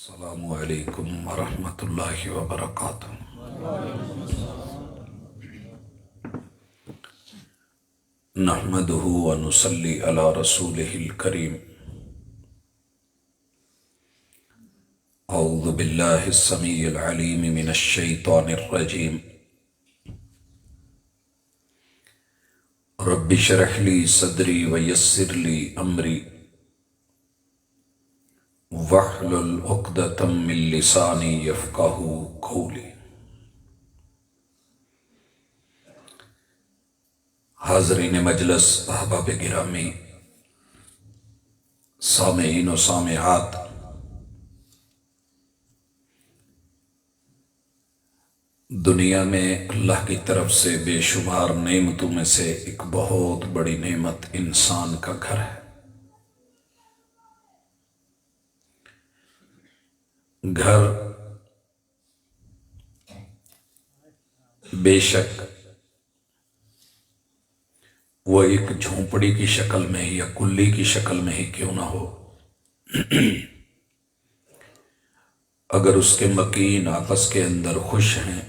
السلام علیکم ورحمۃ اللہ وبرکاتہ۔ نحمدہ ونصلی علی رسولہ الکریم۔ اعوذ باللہ السمیع العلیم من الشیطان الرجیم۔ رب اشرح لی صدری ویسر لی امری وَاحْلُلْ عُقْدَةً مِّن لِّسَانِي يَفْقَهُوا قَوْلِي۔ حاضرین مجلس، احباب گرامی، سامعین و سامعات، دنیا میں اللہ کی طرف سے بے شمار نعمتوں میں سے ایک بہت بڑی نعمت انسان کا گھر ہے۔ گھر بے شک وہ ایک جھونپڑی کی شکل میں یا کلی کی شکل میں ہی کیوں نہ ہو، اگر اس کے مکین آپس کے اندر خوش ہیں،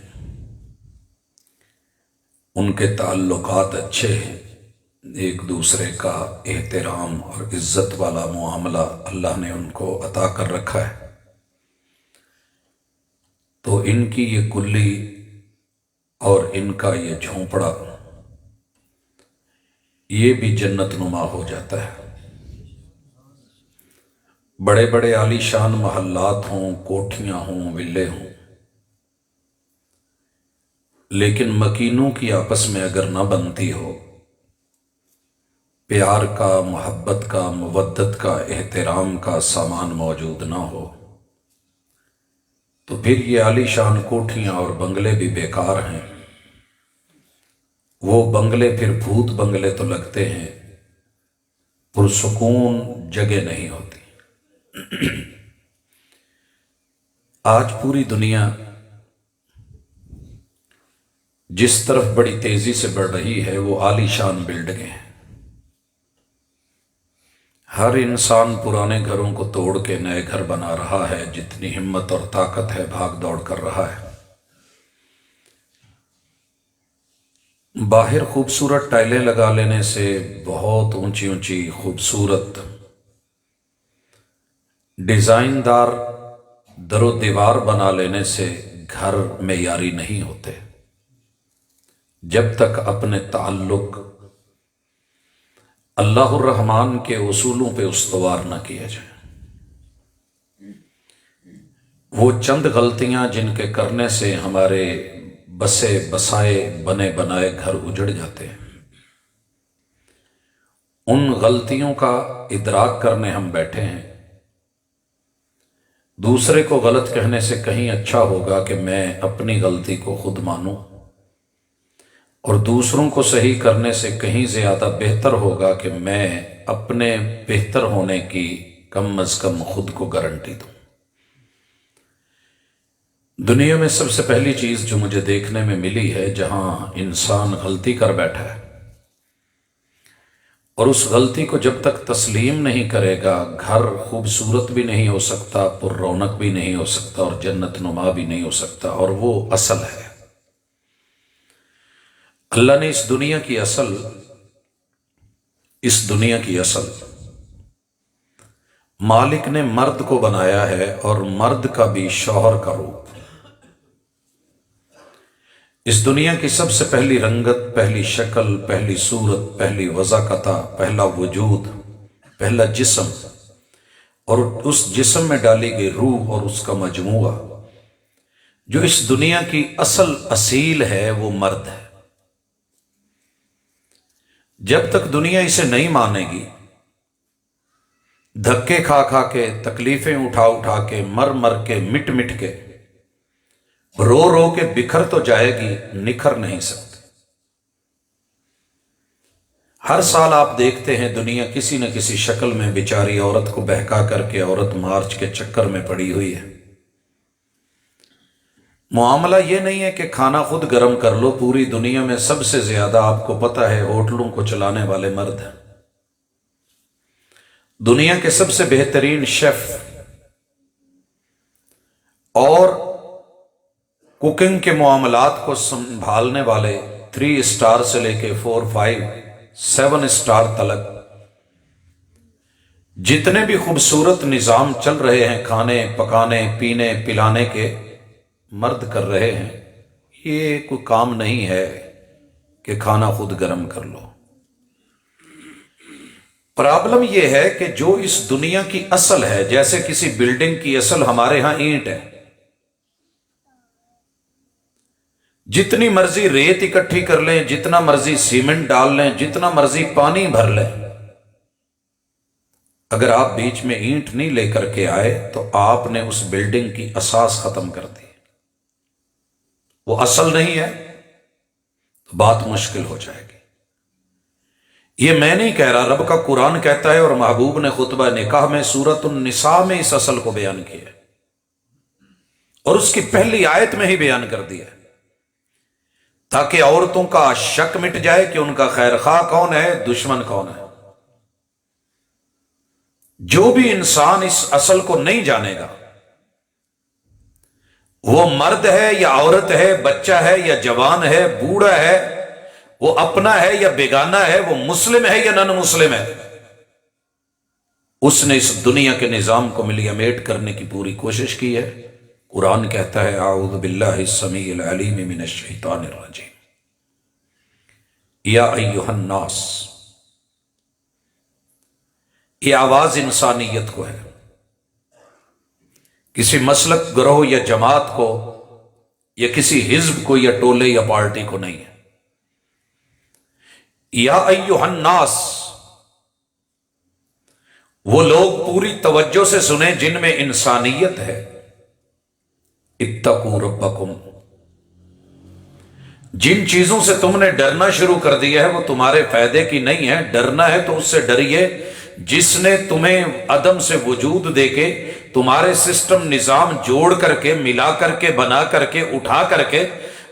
ان کے تعلقات اچھے ہیں، ایک دوسرے کا احترام اور عزت والا معاملہ اللہ نے ان کو عطا کر رکھا ہے، تو ان کی یہ کلی اور ان کا یہ جھونپڑا یہ بھی جنت نما ہو جاتا ہے۔ بڑے بڑے عالی شان محلات ہوں، کوٹھیاں ہوں، ولے ہوں، لیکن مکینوں کی آپس میں اگر نہ بنتی ہو، پیار کا، محبت کا، مودت کا، احترام کا سامان موجود نہ ہو، تو پھر یہ عالی شان کوٹھیاں اور بنگلے بھی بیکار ہیں۔ وہ بنگلے پھر بھوت بنگلے تو لگتے ہیں، پرسکون جگہ نہیں ہوتی۔ آج پوری دنیا جس طرف بڑی تیزی سے بڑھ رہی ہے وہ عالی شان بلڈنگیں ہیں۔ ہر انسان پرانے گھروں کو توڑ کے نئے گھر بنا رہا ہے، جتنی ہمت اور طاقت ہے بھاگ دوڑ کر رہا ہے۔ باہر خوبصورت ٹائلیں لگا لینے سے، بہت اونچی اونچی خوبصورت ڈیزائن دار در و دیوار بنا لینے سے گھر معیاری نہیں ہوتے، جب تک اپنے تعلق اللہ الرحمن کے اصولوں پہ استوار نہ کیا جائے۔ وہ چند غلطیاں جن کے کرنے سے ہمارے بسے بسائے بنے بنائے گھر اجڑ جاتے ہیں، ان غلطیوں کا ادراک کرنے ہم بیٹھے ہیں۔ دوسرے کو غلط کہنے سے کہیں اچھا ہوگا کہ میں اپنی غلطی کو خود مانوں، اور دوسروں کو صحیح کرنے سے کہیں زیادہ بہتر ہوگا کہ میں اپنے بہتر ہونے کی کم از کم خود کو گارنٹی دوں۔ دنیا میں سب سے پہلی چیز جو مجھے دیکھنے میں ملی ہے، جہاں انسان غلطی کر بیٹھا ہے اور اس غلطی کو جب تک تسلیم نہیں کرے گا، گھر خوبصورت بھی نہیں ہو سکتا، پر رونق بھی نہیں ہو سکتا، اور جنت نما بھی نہیں ہو سکتا، اور وہ اصل ہے۔ اللہ نے اس دنیا کی اصل مالک نے مرد کو بنایا ہے، اور مرد کا بھی شوہر کا روپ۔ اس دنیا کی سب سے پہلی رنگت، پہلی شکل، پہلی صورت، پہلی وضاقتہ، پہلا وجود، پہلا جسم، اور اس جسم میں ڈالی گئی روح اور اس کا مجموعہ، جو اس دنیا کی اصیل ہے، وہ مرد ہے۔ جب تک دنیا اسے نہیں مانے گی، دھکے کھا کھا کے، تکلیفیں اٹھا اٹھا کے، مر مر کے، مٹ مٹ کے، رو رو کے بکھر تو جائے گی، نکھر نہیں سکتی۔ ہر سال آپ دیکھتے ہیں دنیا کسی نہ کسی شکل میں بیچاری عورت کو بہکا کر کے عورت مارچ کے چکر میں پڑی ہوئی ہے۔ معاملہ یہ نہیں ہے کہ کھانا خود گرم کر لو، پوری دنیا میں سب سے زیادہ آپ کو پتہ ہے ہوٹلوں کو چلانے والے مرد ہیں۔ دنیا کے سب سے بہترین شیف اور کوکنگ کے معاملات کو سنبھالنے والے 3 اسٹار سے لے کے 4 5 7 اسٹار تلک جتنے بھی خوبصورت نظام چل رہے ہیں کھانے پکانے پینے پلانے کے مرد کر رہے ہیں، یہ کوئی کام نہیں ہے کہ کھانا خود گرم کر لو۔ پرابلم یہ ہے کہ جو اس دنیا کی اصل ہے، جیسے کسی بلڈنگ کی اصل ہمارے ہاں اینٹ ہے، جتنی مرضی ریت اکٹھی کر لیں، جتنا مرضی سیمنٹ ڈال لیں، جتنا مرضی پانی بھر لیں، اگر آپ بیچ میں اینٹ نہیں لے کر کے آئے تو آپ نے اس بلڈنگ کی اساس ختم کر دی، وہ اصل نہیں ہے تو بات مشکل ہو جائے گی۔ یہ میں نہیں کہہ رہا، رب کا قرآن کہتا ہے، اور محبوب نے خطبہ نکاح میں سورۃ النساء میں اس اصل کو بیان کیا ہے، اور اس کی پہلی آیت میں ہی بیان کر دیا ہے، تاکہ عورتوں کا شک مٹ جائے کہ ان کا خیر خواہ کون ہے، دشمن کون ہے۔ جو بھی انسان اس اصل کو نہیں جانے گا، وہ مرد ہے یا عورت ہے، بچہ ہے یا جوان ہے، بوڑھا ہے، وہ اپنا ہے یا بیگانہ ہے، وہ مسلم ہے یا نن مسلم ہے، اس نے اس دنیا کے نظام کو ملیمیٹ کرنے کی پوری کوشش کی ہے۔ قرآن کہتا ہے اعوذ باللہ السمیع العلیم من الشیطان الرجیم، یا ایہا الناس، یہ آواز انسانیت کو ہے، کسی مسلک گروہ یا جماعت کو یا کسی حزب کو یا ٹولے یا پارٹی کو نہیں ہے۔ یا ایہا الناس، وہ لوگ پوری توجہ سے سنیں جن میں انسانیت ہے۔ اتقوا ربکم، جن چیزوں سے تم نے ڈرنا شروع کر دیا ہے وہ تمہارے فائدے کی نہیں ہے، ڈرنا ہے تو اس سے ڈریے جس نے تمہیں عدم سے وجود دے کے تمہارے سسٹم نظام جوڑ کر کے ملا کر کے بنا کر کے اٹھا کر کے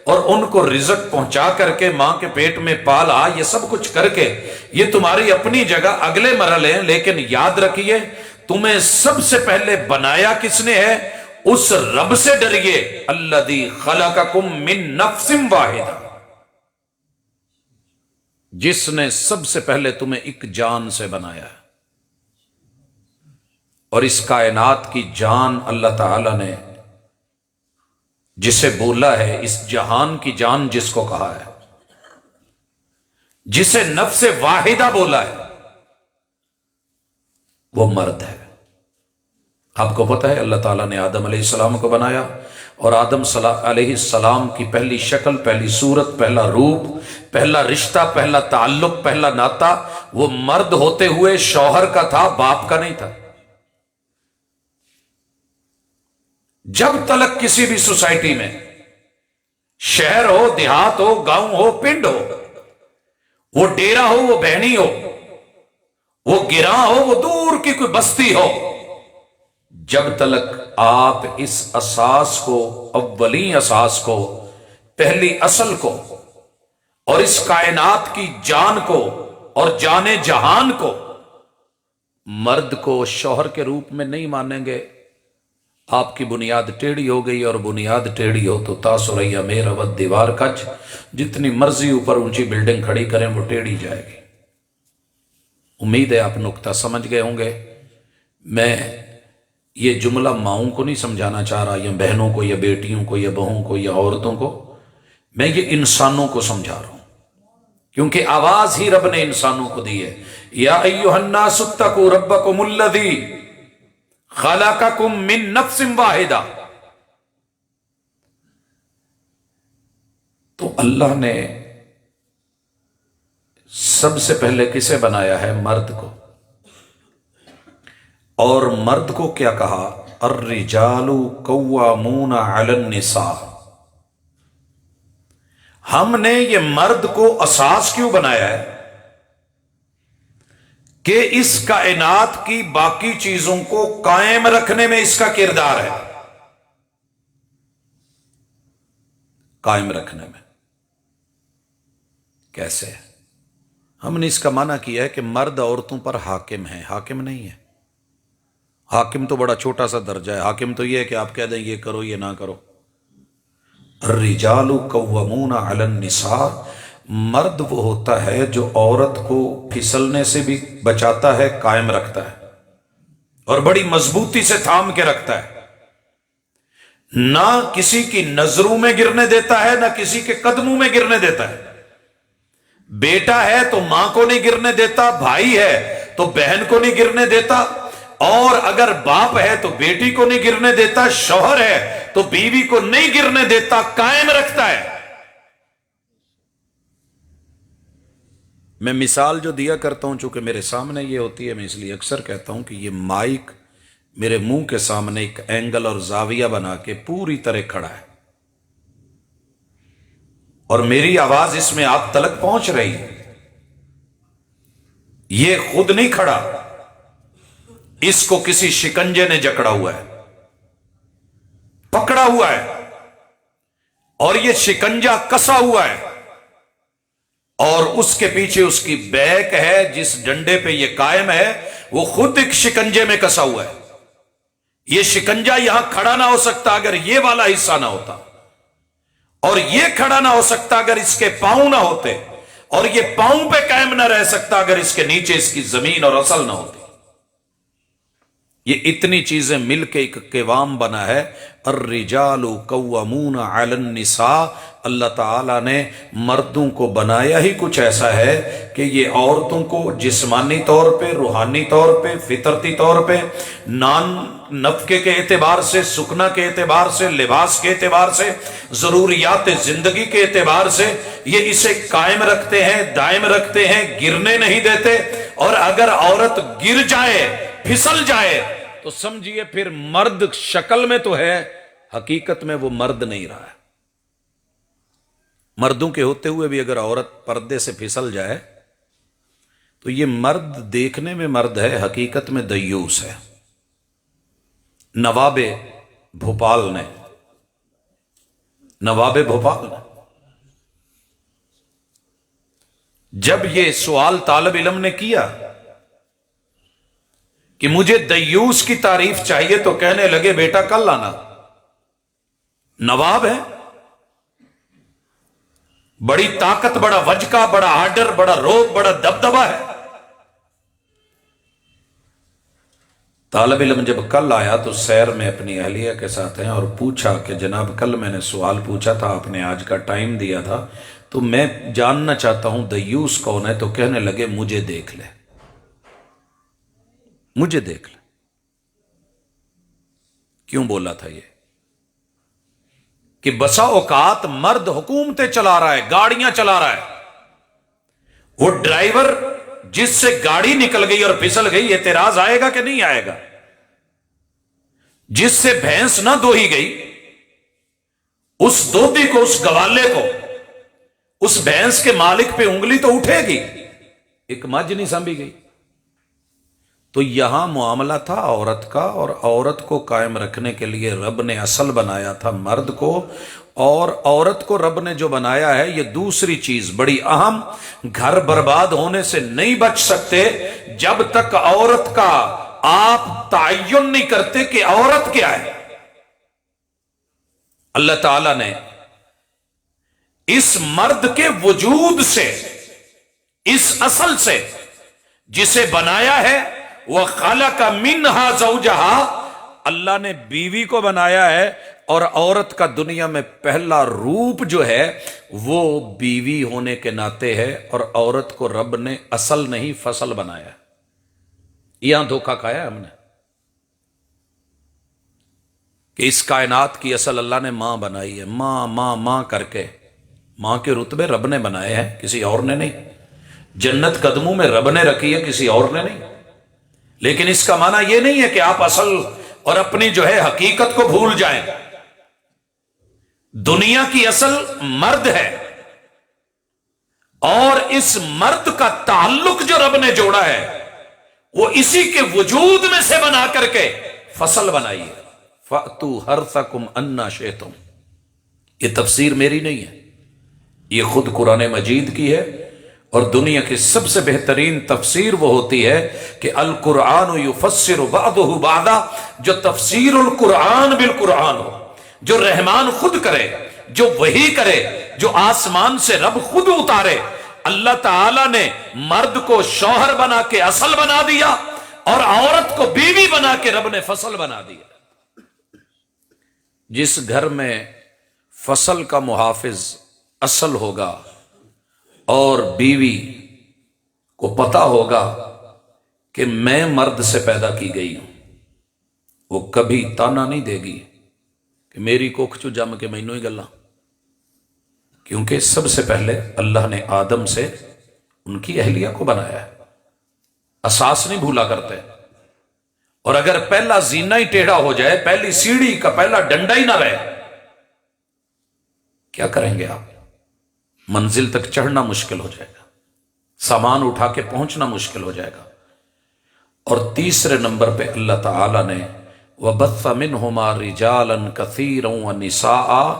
اور ان کو رزق پہنچا کر کے ماں کے پیٹ میں پالا، یہ سب کچھ کر کے یہ تمہاری اپنی جگہ اگلے مرحلے ہیں، لیکن یاد رکھیے تمہیں سب سے پہلے بنایا کس نے ہے؟ اس رب سے ڈریے، الذی خلقکم من نفس واحدہ، جس نے سب سے پہلے تمہیں ایک جان سے بنایا ہے، اور اس کائنات کی جان اللہ تعالی نے جسے بولا ہے، اس جہان کی جان جس کو کہا ہے، جسے نفس واحدہ بولا ہے، وہ مرد ہے۔ آپ کو پتہ ہے اللہ تعالیٰ نے آدم علیہ السلام کو بنایا، اور آدم علیہ السلام کی پہلی شکل، پہلی صورت، پہلا روپ، پہلا رشتہ، پہلا تعلق، پہلا ناتا وہ مرد ہوتے ہوئے شوہر کا تھا، باپ کا نہیں تھا۔ جب تلک کسی بھی سوسائٹی میں، شہر ہو، دیہات ہو، گاؤں ہو، پنڈ ہو، وہ ڈیرا ہو، وہ بہنی ہو، وہ گراں ہو، وہ دور کی کوئی بستی ہو، جب تلک آپ اس اساس کو، اولین اساس کو، پہلی اصل کو، اور اس کائنات کی جان کو اور جان جہان کو، مرد کو شوہر کے روپ میں نہیں مانیں گے، آپ کی بنیاد ٹیڑھی ہو گئی، اور بنیاد ٹیڑھی ہو تو تاسریا میرا ود دیوار کچ، جتنی مرضی اوپر اونچی بلڈنگ کھڑی کریں وہ ٹیڑھی جائے گی۔ امید ہے آپ نکتہ سمجھ گئے ہوں گے۔ میں یہ جملہ ماؤں کو نہیں سمجھانا چاہ رہا، یا بہنوں کو، یا بیٹیوں کو، یا بہوں کو، یا عورتوں کو، میں یہ انسانوں کو سمجھا رہا ہوں، کیونکہ آواز ہی رب نے انسانوں کو دی ہے۔ یا ایھا الناس اتقوا ربکم الذی خلقکم من نفس واحدہ، تو اللہ نے سب سے پہلے کسے بنایا ہے؟ مرد کو، اور مرد کو کیا کہا؟ الرجال قوامون علی النساء۔ ہم نے یہ مرد کو اساس کیوں بنایا ہے؟ کہ اس کائنات کی باقی چیزوں کو قائم رکھنے میں اس کا کردار ہے، قائم رکھنے میں۔ کیسے؟ ہم نے اس کا معنی کیا ہے کہ مرد عورتوں پر حاکم ہے، حاکم نہیں ہے، حاکم تو بڑا چھوٹا سا درجہ ہے، حاکم تو یہ ہے کہ آپ کہہ دیں یہ کرو یہ نہ کرو۔ الرجال قوامون علی النساء، مرد وہ ہوتا ہے جو عورت کو پھسلنے سے بھی بچاتا ہے، قائم رکھتا ہے اور بڑی مضبوطی سے تھام کے رکھتا ہے، نہ کسی کی نظروں میں گرنے دیتا ہے نہ کسی کے قدموں میں گرنے دیتا ہے۔ بیٹا ہے تو ماں کو نہیں گرنے دیتا، بھائی ہے تو بہن کو نہیں گرنے دیتا، اور اگر باپ ہے تو بیٹی کو نہیں گرنے دیتا، شوہر ہے تو بیوی کو نہیں گرنے دیتا، قائم رکھتا ہے۔ میں مثال جو دیا کرتا ہوں چونکہ میرے سامنے یہ ہوتی ہے، میں اس لیے اکثر کہتا ہوں کہ یہ مائک میرے منہ کے سامنے ایک اینگل اور زاویہ بنا کے پوری طرح کھڑا ہے، اور میری آواز اس میں آپ تلک پہنچ رہی ہے۔ یہ خود نہیں کھڑا، اس کو کسی شکنجے نے جکڑا ہوا ہے، پکڑا ہوا ہے، اور یہ شکنجا کسا ہوا ہے، اور اس کے پیچھے اس کی بیک ہے، جس ڈنڈے پہ یہ قائم ہے وہ خود ایک شکنجے میں کسا ہوا ہے۔ یہ شکنجا یہاں کھڑا نہ ہو سکتا اگر یہ والا حصہ نہ ہوتا، اور یہ کھڑا نہ ہو سکتا اگر اس کے پاؤں نہ ہوتے، اور یہ پاؤں پہ قائم نہ رہ سکتا اگر اس کے نیچے اس کی زمین اور اصل نہ ہوتی۔ یہ اتنی چیزیں مل کے ایک قوام بنا ہے۔ الرجال قوامون علی النساء، اللہ تعالیٰ نے مردوں کو بنایا ہی کچھ ایسا ہے کہ یہ عورتوں کو جسمانی طور پہ، روحانی طور پہ، فطرتی طور پہ، نفقے کے اعتبار سے، سکنا کے اعتبار سے، لباس کے اعتبار سے، ضروریات زندگی کے اعتبار سے یہ اسے قائم رکھتے ہیں، دائم رکھتے ہیں، گرنے نہیں دیتے۔ اور اگر عورت گر جائے، پھسل جائے تو سمجھیے پھر مرد شکل میں تو ہے، حقیقت میں وہ مرد نہیں رہا ہے۔ مردوں کے ہوتے ہوئے بھی اگر عورت پردے سے پھسل جائے تو یہ مرد دیکھنے میں مرد ہے، حقیقت میں دیوس ہے۔ نواب بھوپال نے جب یہ سوال طالب علم نے کیا کہ مجھے دیوس کی تعریف چاہیے تو کہنے لگے بیٹا کل آنا۔ نواب ہے، بڑی طاقت، بڑا وجکا، بڑا آرڈر، بڑا روب، بڑا دبدبا ہے۔ طالب علم جب کل آیا تو سیر میں اپنی اہلیہ کے ساتھ ہیں، اور پوچھا کہ جناب کل میں نے سوال پوچھا تھا، آپ نے آج کا ٹائم دیا تھا، تو میں جاننا چاہتا ہوں دیوس کون ہے؟ تو کہنے لگے مجھے دیکھ لے، مجھے دیکھ لے۔ کیوں بولا تھا یہ؟ کہ بسا اوقات مرد حکومتیں چلا رہا ہے، گاڑیاں چلا رہا ہے، وہ ڈرائیور جس سے گاڑی نکل گئی اور پھسل گئی، اعتراض آئے گا کہ نہیں آئے گا؟ جس سے بھینس نہ دوہی گئی، اس دودھی کو، اس گوالے کو، اس بھینس کے مالک پہ انگلی تو اٹھے گی، ایک مجھ نہیں سنبھی گئی۔ تو یہاں معاملہ تھا عورت کا، اور عورت کو قائم رکھنے کے لیے رب نے اصل بنایا تھا مرد کو، اور عورت کو رب نے جو بنایا ہے یہ دوسری چیز بڑی اہم، گھر برباد ہونے سے نہیں بچ سکتے جب تک عورت کا آپ تعین نہیں کرتے کہ عورت کیا ہے۔ اللہ تعالی نے اس مرد کے وجود سے، اس اصل سے جسے بنایا ہے، وَخَلَقَ مِنْهَا زَوْجَهَا، اللہ نے بیوی کو بنایا ہے، اور عورت کا دنیا میں پہلا روپ جو ہے وہ بیوی ہونے کے ناطے ہے، اور عورت کو رب نے اصل نہیں فصل بنایا ہے۔ یہاں دھوکہ کھایا ہے ہم نے کہ اس کائنات کی اصل اللہ نے ماں بنائی ہے، ماں ماں ماں کر کے۔ ماں کے رتبے رب نے بنائے ہیں، کسی اور نے نہیں۔ جنت قدموں میں رب نے رکھی ہے، کسی اور نے نہیں۔ لیکن اس کا معنی یہ نہیں ہے کہ آپ اصل اور اپنی جو ہے حقیقت کو بھول جائیں۔ دنیا کی اصل مرد ہے، اور اس مرد کا تعلق جو رب نے جوڑا ہے وہ اسی کے وجود میں سے بنا کر کے فصل بنائی ہے۔ فَأْتُوا حَرْثَكُمْ أَنَّا شِئْتُمْ، یہ تفسیر میری نہیں ہے، یہ خود قرآن مجید کی ہے، اور دنیا کی سب سے بہترین تفسیر وہ ہوتی ہے کہ القرآن یفسر بعضہ بعضا، جو تفسیر القرآن بالقرآن ہو، جو رحمان خود کرے، جو وحی کرے، جو آسمان سے رب خود اتارے۔ اللہ تعالیٰ نے مرد کو شوہر بنا کے اصل بنا دیا اور عورت کو بیوی بنا کے رب نے فصل بنا دیا۔ جس گھر میں فصل کا محافظ اصل ہوگا اور بیوی کو پتا ہوگا کہ میں مرد سے پیدا کی گئی ہوں، وہ کبھی تانا نہیں دے گی کہ میری کوکھ چو جم کے مینوں ہی گلا، کیونکہ سب سے پہلے اللہ نے آدم سے ان کی اہلیہ کو بنایا ہے، اساس نہیں بھولا کرتے۔ اور اگر پہلا زینہ ہی ٹیڑھا ہو جائے، پہلی سیڑھی کا پہلا ڈنڈا ہی نہ رہے، کیا کریں گے آپ؟ منزل تک چڑھنا مشکل ہو جائے گا، سامان اٹھا کے پہنچنا مشکل ہو جائے گا۔ اور تیسرے نمبر پہ اللہ تعالی نے وَبَثَّ مِنْهُمَا رِجَالًا كَثِيرًا وَنِسَاءً،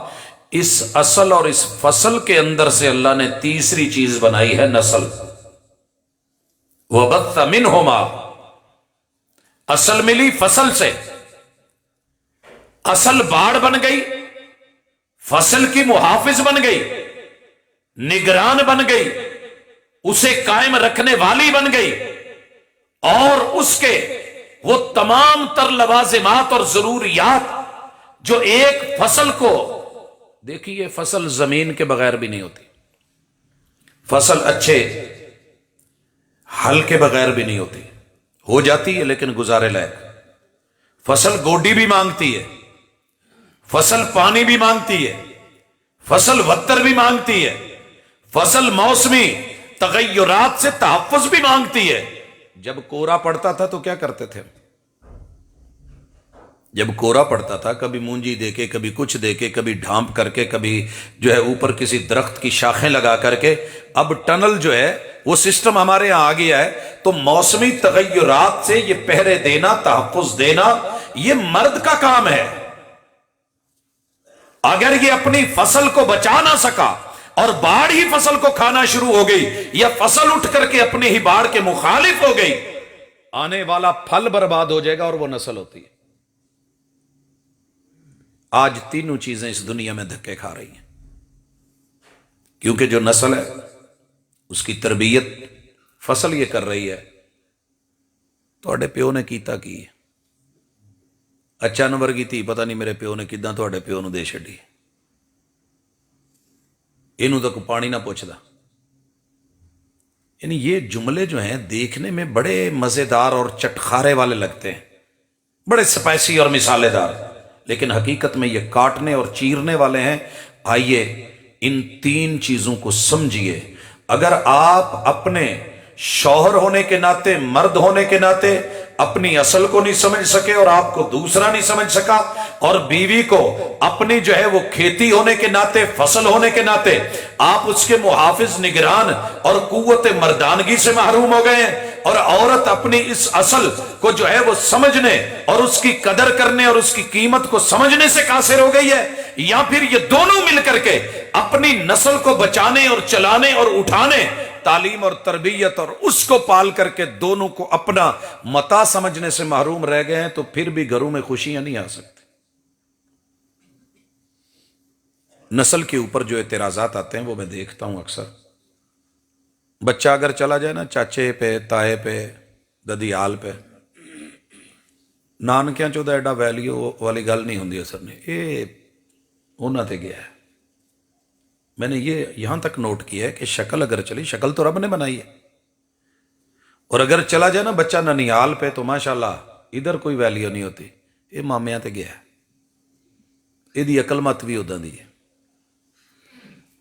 اس اصل اور اس فصل کے اندر سے اللہ نے تیسری چیز بنائی ہے نسل۔ وَبَثَّ مِنْهُمَا، اصل ملی فصل سے، اصل باڑ بن گئی، فصل کی محافظ بن گئی، نگران بن گئی، اسے قائم رکھنے والی بن گئی، اور اس کے وہ تمام تر لوازمات اور ضروریات جو ایک فصل کو، دیکھیے فصل زمین کے بغیر بھی نہیں ہوتی، فصل اچھے ہل کے بغیر بھی نہیں ہوتی، ہو جاتی ہے لیکن گزارے لائق۔ فصل گوڈی بھی مانگتی ہے، فصل پانی بھی مانگتی ہے، فصل وتر بھی مانگتی ہے، فصل موسمی تغیرات سے تحفظ بھی مانگتی ہے۔ جب کورا پڑتا تھا تو کیا کرتے تھے؟ جب کورا پڑتا تھا، کبھی مونجی دے کے، کبھی کچھ دے کے، کبھی ڈھانپ کر کے، کبھی جو ہے اوپر کسی درخت کی شاخیں لگا کر کے، اب ٹنل جو ہے وہ سسٹم ہمارے یہاں آ گیا ہے، تو موسمی تغیرات سے یہ پہرے دینا، تحفظ دینا، یہ مرد کا کام ہے۔ اگر یہ اپنی فصل کو بچا نہ سکا اور باڑ ہی فصل کو کھانا شروع ہو گئی، یا فصل اٹھ کر کے اپنے ہی باڑ کے مخالف ہو گئی، آنے والا پھل برباد ہو جائے گا، اور وہ نسل ہوتی ہے۔ آج تینوں چیزیں اس دنیا میں دھکے کھا رہی ہیں، کیونکہ جو نسل ہے اس کی تربیت فصل یہ کر رہی ہے، تھوڑے پیو نے کیتا کی ہے، اچھا نمبر کی تھی، پتہ نہیں میرے پیو نے کداں تھوڑے پیو نو دے چھڈی، اینوں تک پانی نہ پوچھدا۔ یعنی یہ جملے جو ہیں دیکھنے میں بڑے مزیدار اور چٹخارے والے لگتے ہیں، بڑے سپائسی اور مثالے دار، لیکن حقیقت میں یہ کاٹنے اور چیرنے والے ہیں۔ آئیے ان تین چیزوں کو سمجھیے۔ اگر آپ اپنے شوہر ہونے کے ناطے، مرد ہونے کے ناطے اپنی اصل کو نہیں سمجھ سکے اور آپ کو دوسرا نہیں سمجھ سکا، اور بیوی کو اپنی جو ہے وہ کھیتی ہونے کے ناطے، فصل ہونے کے ناطے آپ اس کے محافظ، نگران اور قوت مردانگی سے محروم ہو گئے ہیں، اور عورت اپنی اس اصل کو جو ہے وہ سمجھنے اور اس کی قدر کرنے اور اس کی قیمت کو سمجھنے سے قاصر ہو گئی ہے، یا پھر یہ دونوں مل کر کے اپنی نسل کو بچانے اور چلانے اور اٹھانے، تعلیم اور تربیت اور اس کو پال کر کے دونوں کو اپنا متاع سمجھنے سے محروم رہ گئے ہیں، تو پھر بھی گھروں میں خوشیاں نہیں آ سکتی۔ نسل کے اوپر جو اعتراضات آتے ہیں وہ میں دیکھتا ہوں اکثر، بچہ اگر چلا جائے نا چاچے پہ، تائے پہ، ددیال پہ، نانکیاں چودہ ایڈا ویلیو والی گل نہیں ہوندی اثر نے، یہ ہونا تے گیا ہے۔ میں نے یہ یہاں تک نوٹ کیا ہے کہ شکل اگر چلی، شکل تو رب نے بنائی ہے، اور اگر چلا جائے نا بچہ ننیال پہ تو ماشاءاللہ ادھر کوئی ویلیو نہیں ہوتی، یہ مامیاں تے گیا ہے، یہ عقل مت بھی ادھر دی ہے۔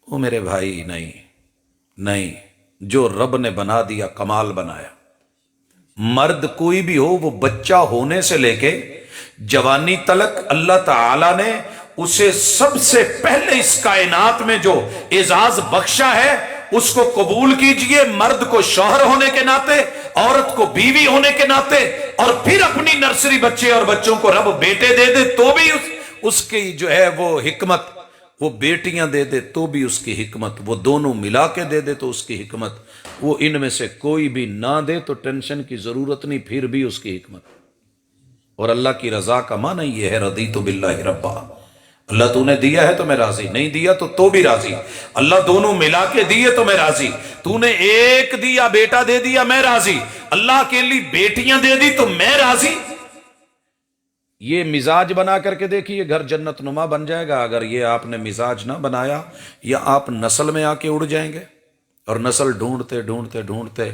وہ میرے بھائی نہیں، جو رب نے بنا دیا کمال بنایا۔ مرد کوئی بھی ہو، وہ بچہ ہونے سے لے کے جوانی تلک اللہ تعالی نے اسے سب سے پہلے اس کائنات میں جو اعزاز بخشا ہے اس کو قبول کیجئے، مرد کو شوہر ہونے کے ناطے، عورت کو بیوی ہونے کے ناطے، اور پھر اپنی نرسری بچے اور بچوں کو رب بیٹے دے دے تو بھی اس کی جو ہے وہ حکمت وہ بیٹیاں دے دے تو بھی اس کی حکمت، وہ دونوں ملا کے دے دے تو اس کی حکمت، وہ ان میں سے کوئی بھی نہ دے تو ٹینشن کی ضرورت نہیں، پھر بھی اس کی حکمت۔ اور اللہ کی رضا کا معنی یہ ہے رضیت باللہ ربا، اللہ تو نے دیا ہے تو میں راضی، نہیں دیا تو بھی راضی، اللہ دونوں ملا کے دیے تو میں راضی، تو نے ایک دیا بیٹا دے دیا میں راضی، اللہ کے لیے بیٹیاں دے دی تو میں راضی۔ یہ مزاج بنا کر کے دیکھیے گھر جنت نما بن جائے گا۔ اگر یہ آپ نے مزاج نہ بنایا یا آپ نسل میں آ کے اڑ جائیں گے اور نسل ڈھونڈتے ڈھونڈتے ڈھونڈتے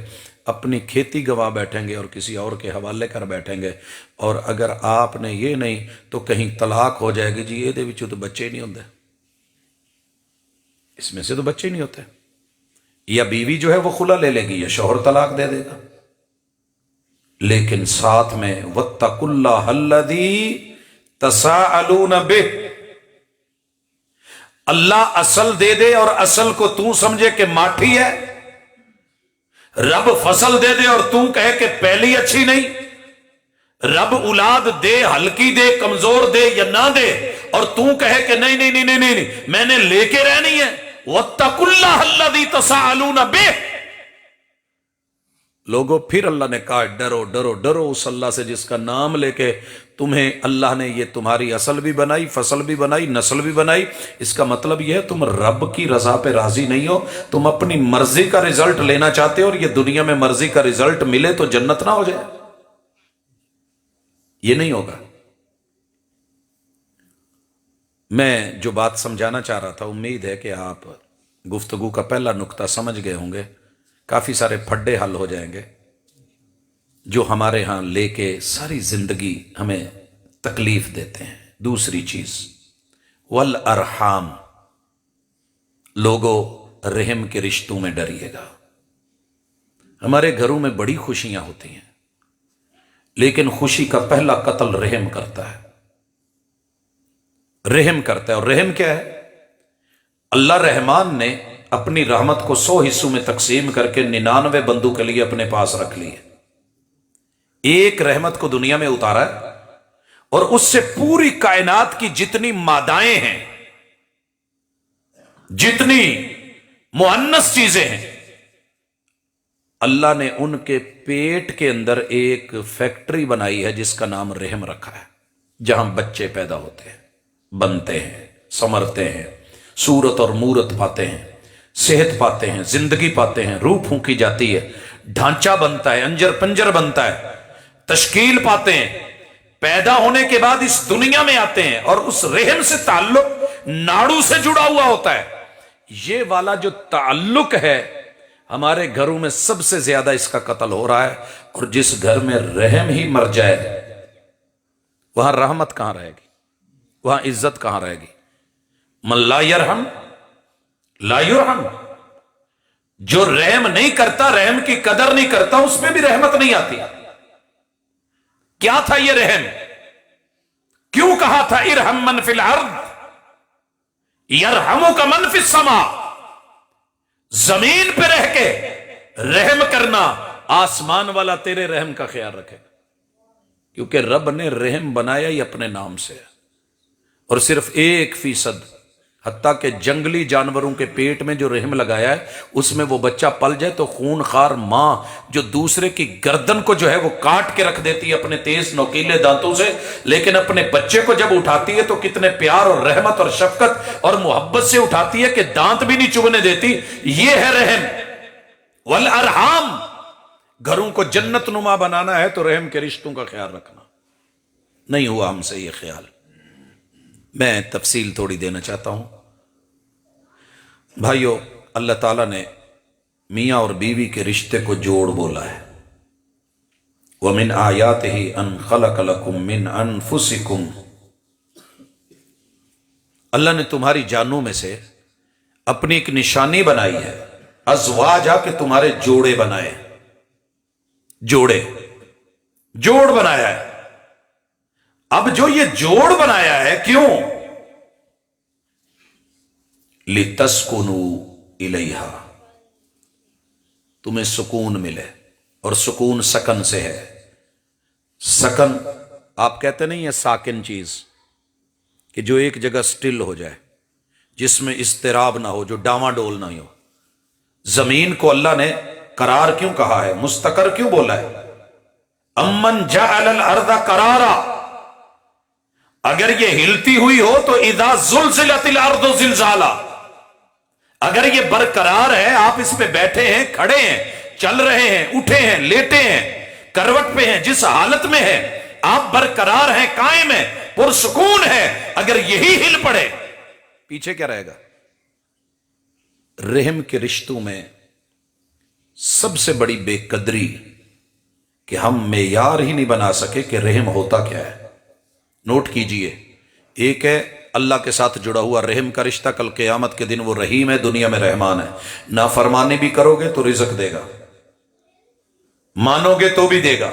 اپنی کھیتی گوا بیٹھیں گے اور کسی اور کے حوالے کر بیٹھیں گے، اور اگر آپ نے یہ نہیں تو کہیں طلاق ہو جائے گی، جی یہ دے وچوں تو بچے نہیں ہوندے، اس میں سے تو بچے نہیں ہوتے، یا بیوی جو ہے وہ خلا لے لے گی یا شوہر طلاق دے دے گا۔ لیکن ساتھ میں وَاتَّقُوا اللَّهَ الَّذِي تَسَاءَلُونَ بِهِ، اللہ اصل دے دے اور اصل کو تو سمجھے کہ ماٹھی ہے، رب فصل دے دے اور تو کہے کہ پہلی اچھی نہیں، رب اولاد دے ہلکی دے کمزور دے یا نہ دے اور تو کہے کہ نہیں نہیں نہیں نہیں نہیں میں نے لے کے رہنی ہے۔ وَاتَّقُوا اللَّهَ الَّذِي تَسَاءَلُونَ بِهِ، لوگوں پھر اللہ نے کہا ڈرو ڈرو ڈرو اس اللہ سے جس کا نام لے کے تمہیں اللہ نے یہ تمہاری اصل بھی بنائی، فصل بھی بنائی، نسل بھی بنائی۔ اس کا مطلب یہ ہے تم رب کی رضا پہ راضی نہیں ہو، تم اپنی مرضی کا رزلٹ لینا چاہتے ہو، اور یہ دنیا میں مرضی کا رزلٹ ملے تو جنت نہ ہو جائے، یہ نہیں ہوگا۔ میں جو بات سمجھانا چاہ رہا تھا، امید ہے کہ آپ گفتگو کا پہلا نقطہ سمجھ گئے ہوں گے، کافی سارے پھڈے حل ہو جائیں گے جو ہمارے ہاں لے کے ساری زندگی ہمیں تکلیف دیتے ہیں۔ دوسری چیز والارحام، لوگوں رحم کے رشتوں میں ڈریے گا۔ ہمارے گھروں میں بڑی خوشیاں ہوتی ہیں، لیکن خوشی کا پہلا قتل رحم کرتا ہے، رحم کرتا ہے۔ اور رحم کیا ہے؟ اللہ رحمان نے اپنی رحمت کو 100 حصوں میں تقسیم کر کے 99 بندوں کے لیے اپنے پاس رکھ لی ہے، ایک رحمت کو دنیا میں اتارا ہے، اور اس سے پوری کائنات کی جتنی مادائیں ہیں، جتنی مؤنث چیزیں ہیں، اللہ نے ان کے پیٹ کے اندر ایک فیکٹری بنائی ہے جس کا نام رحم رکھا ہے، جہاں بچے پیدا ہوتے ہیں، بنتے ہیں، سمرتے ہیں، صورت اور مورت پاتے ہیں، صحت پاتے ہیں، زندگی پاتے ہیں، روح پھونکی جاتی ہے، ڈھانچہ بنتا ہے، انجر پنجر بنتا ہے، تشکیل پاتے ہیں، پیدا ہونے کے بعد اس دنیا میں آتے ہیں، اور اس رحم سے تعلق ناڑو سے جڑا ہوا ہوتا ہے۔ یہ والا جو تعلق ہے ہمارے گھروں میں سب سے زیادہ اس کا قتل ہو رہا ہے، اور جس گھر میں رحم ہی مر جائے وہاں رحمت کہاں رہے گی، وہاں عزت کہاں رہے گی؟ من لا یرحم لا یرحم، جو رحم نہیں کرتا، رحم کی قدر نہیں کرتا، اس میں بھی رحمت نہیں آتی۔ کیا تھا یہ رحم؟ کیوں کہا تھا ارحم من فی الارض یرحمک من فی السماء؟ زمین پہ رہ کے رحم کرنا، آسمان والا تیرے رحم کا خیال رکھے گا، کیونکہ رب نے رحم بنایا ہی اپنے نام سے، اور صرف 1%، حتیٰ کہ جنگلی جانوروں کے پیٹ میں جو رحم لگایا ہے اس میں وہ بچہ پل جائے تو خون خار ماں جو دوسرے کی گردن کو جو ہے وہ کاٹ کے رکھ دیتی ہے اپنے تیز نوکیلے دانتوں سے، لیکن اپنے بچے کو جب اٹھاتی ہے تو کتنے پیار اور رحمت اور شفقت اور محبت سے اٹھاتی ہے کہ دانت بھی نہیں چبھنے دیتی۔ یہ ہے رحم۔ والارحام، گھروں کو جنت نما بنانا ہے تو رحم کے رشتوں کا خیال رکھنا۔ نہیں ہوا ہم سے یہ خیال۔ میں تفصیل تھوڑی دینا چاہتا ہوں بھائیو، اللہ تعالیٰ نے میاں اور بیوی کے رشتے کو جوڑ بولا ہے، وَمِنْ آیَاتِهِ أَنْ خَلَقَ لَكُم مِّنْ أَنفُسِكُمْ، اللہ نے تمہاری جانوں میں سے اپنی ایک نشانی بنائی ہے، ازواجا، کہ تمہارے جوڑے بنائے، جوڑ بنایا ہے۔ اب جو یہ جوڑ بنایا ہے کیوں؟ لِتَسْكُنُوا إِلَيْهَا، تمہیں سکون ملے، اور سکون سکن سے ہے۔ سکن آپ کہتے نہیں ہے ساکن چیز، کہ جو ایک جگہ سٹل ہو جائے، جس میں اضطراب نہ ہو، جو ڈاواں ڈول نہ ہو۔ زمین کو اللہ نے قرار کیوں کہا ہے، مستقر کیوں بولا ہے؟ امن جعل الارض قرارا، اگر یہ ہلتی ہوئی ہو تو اذا زلزلت الارض زلزالہ، اگر یہ برقرار ہے، آپ اس پہ بیٹھے ہیں، کھڑے ہیں، چل رہے ہیں، اٹھے ہیں، لیٹے ہیں، کروٹ پہ ہیں، جس حالت میں ہے آپ برقرار ہیں، قائم ہیں، پرسکون ہے، اگر یہی ہل پڑے پیچھے کیا رہے گا؟ رحم کے رشتوں میں سب سے بڑی بے قدری کہ ہم معیار ہی نہیں بنا سکے کہ رحم ہوتا کیا ہے۔ نوٹ کیجئے، ایک ہے اللہ کے ساتھ جڑا ہوا رحم کا رشتہ، کل قیامت کے دن وہ رحیم ہے، دنیا میں رحمان ہے۔ نافرمانی بھی کرو گے تو رزق دے گا، مانو گے تو بھی دے گا۔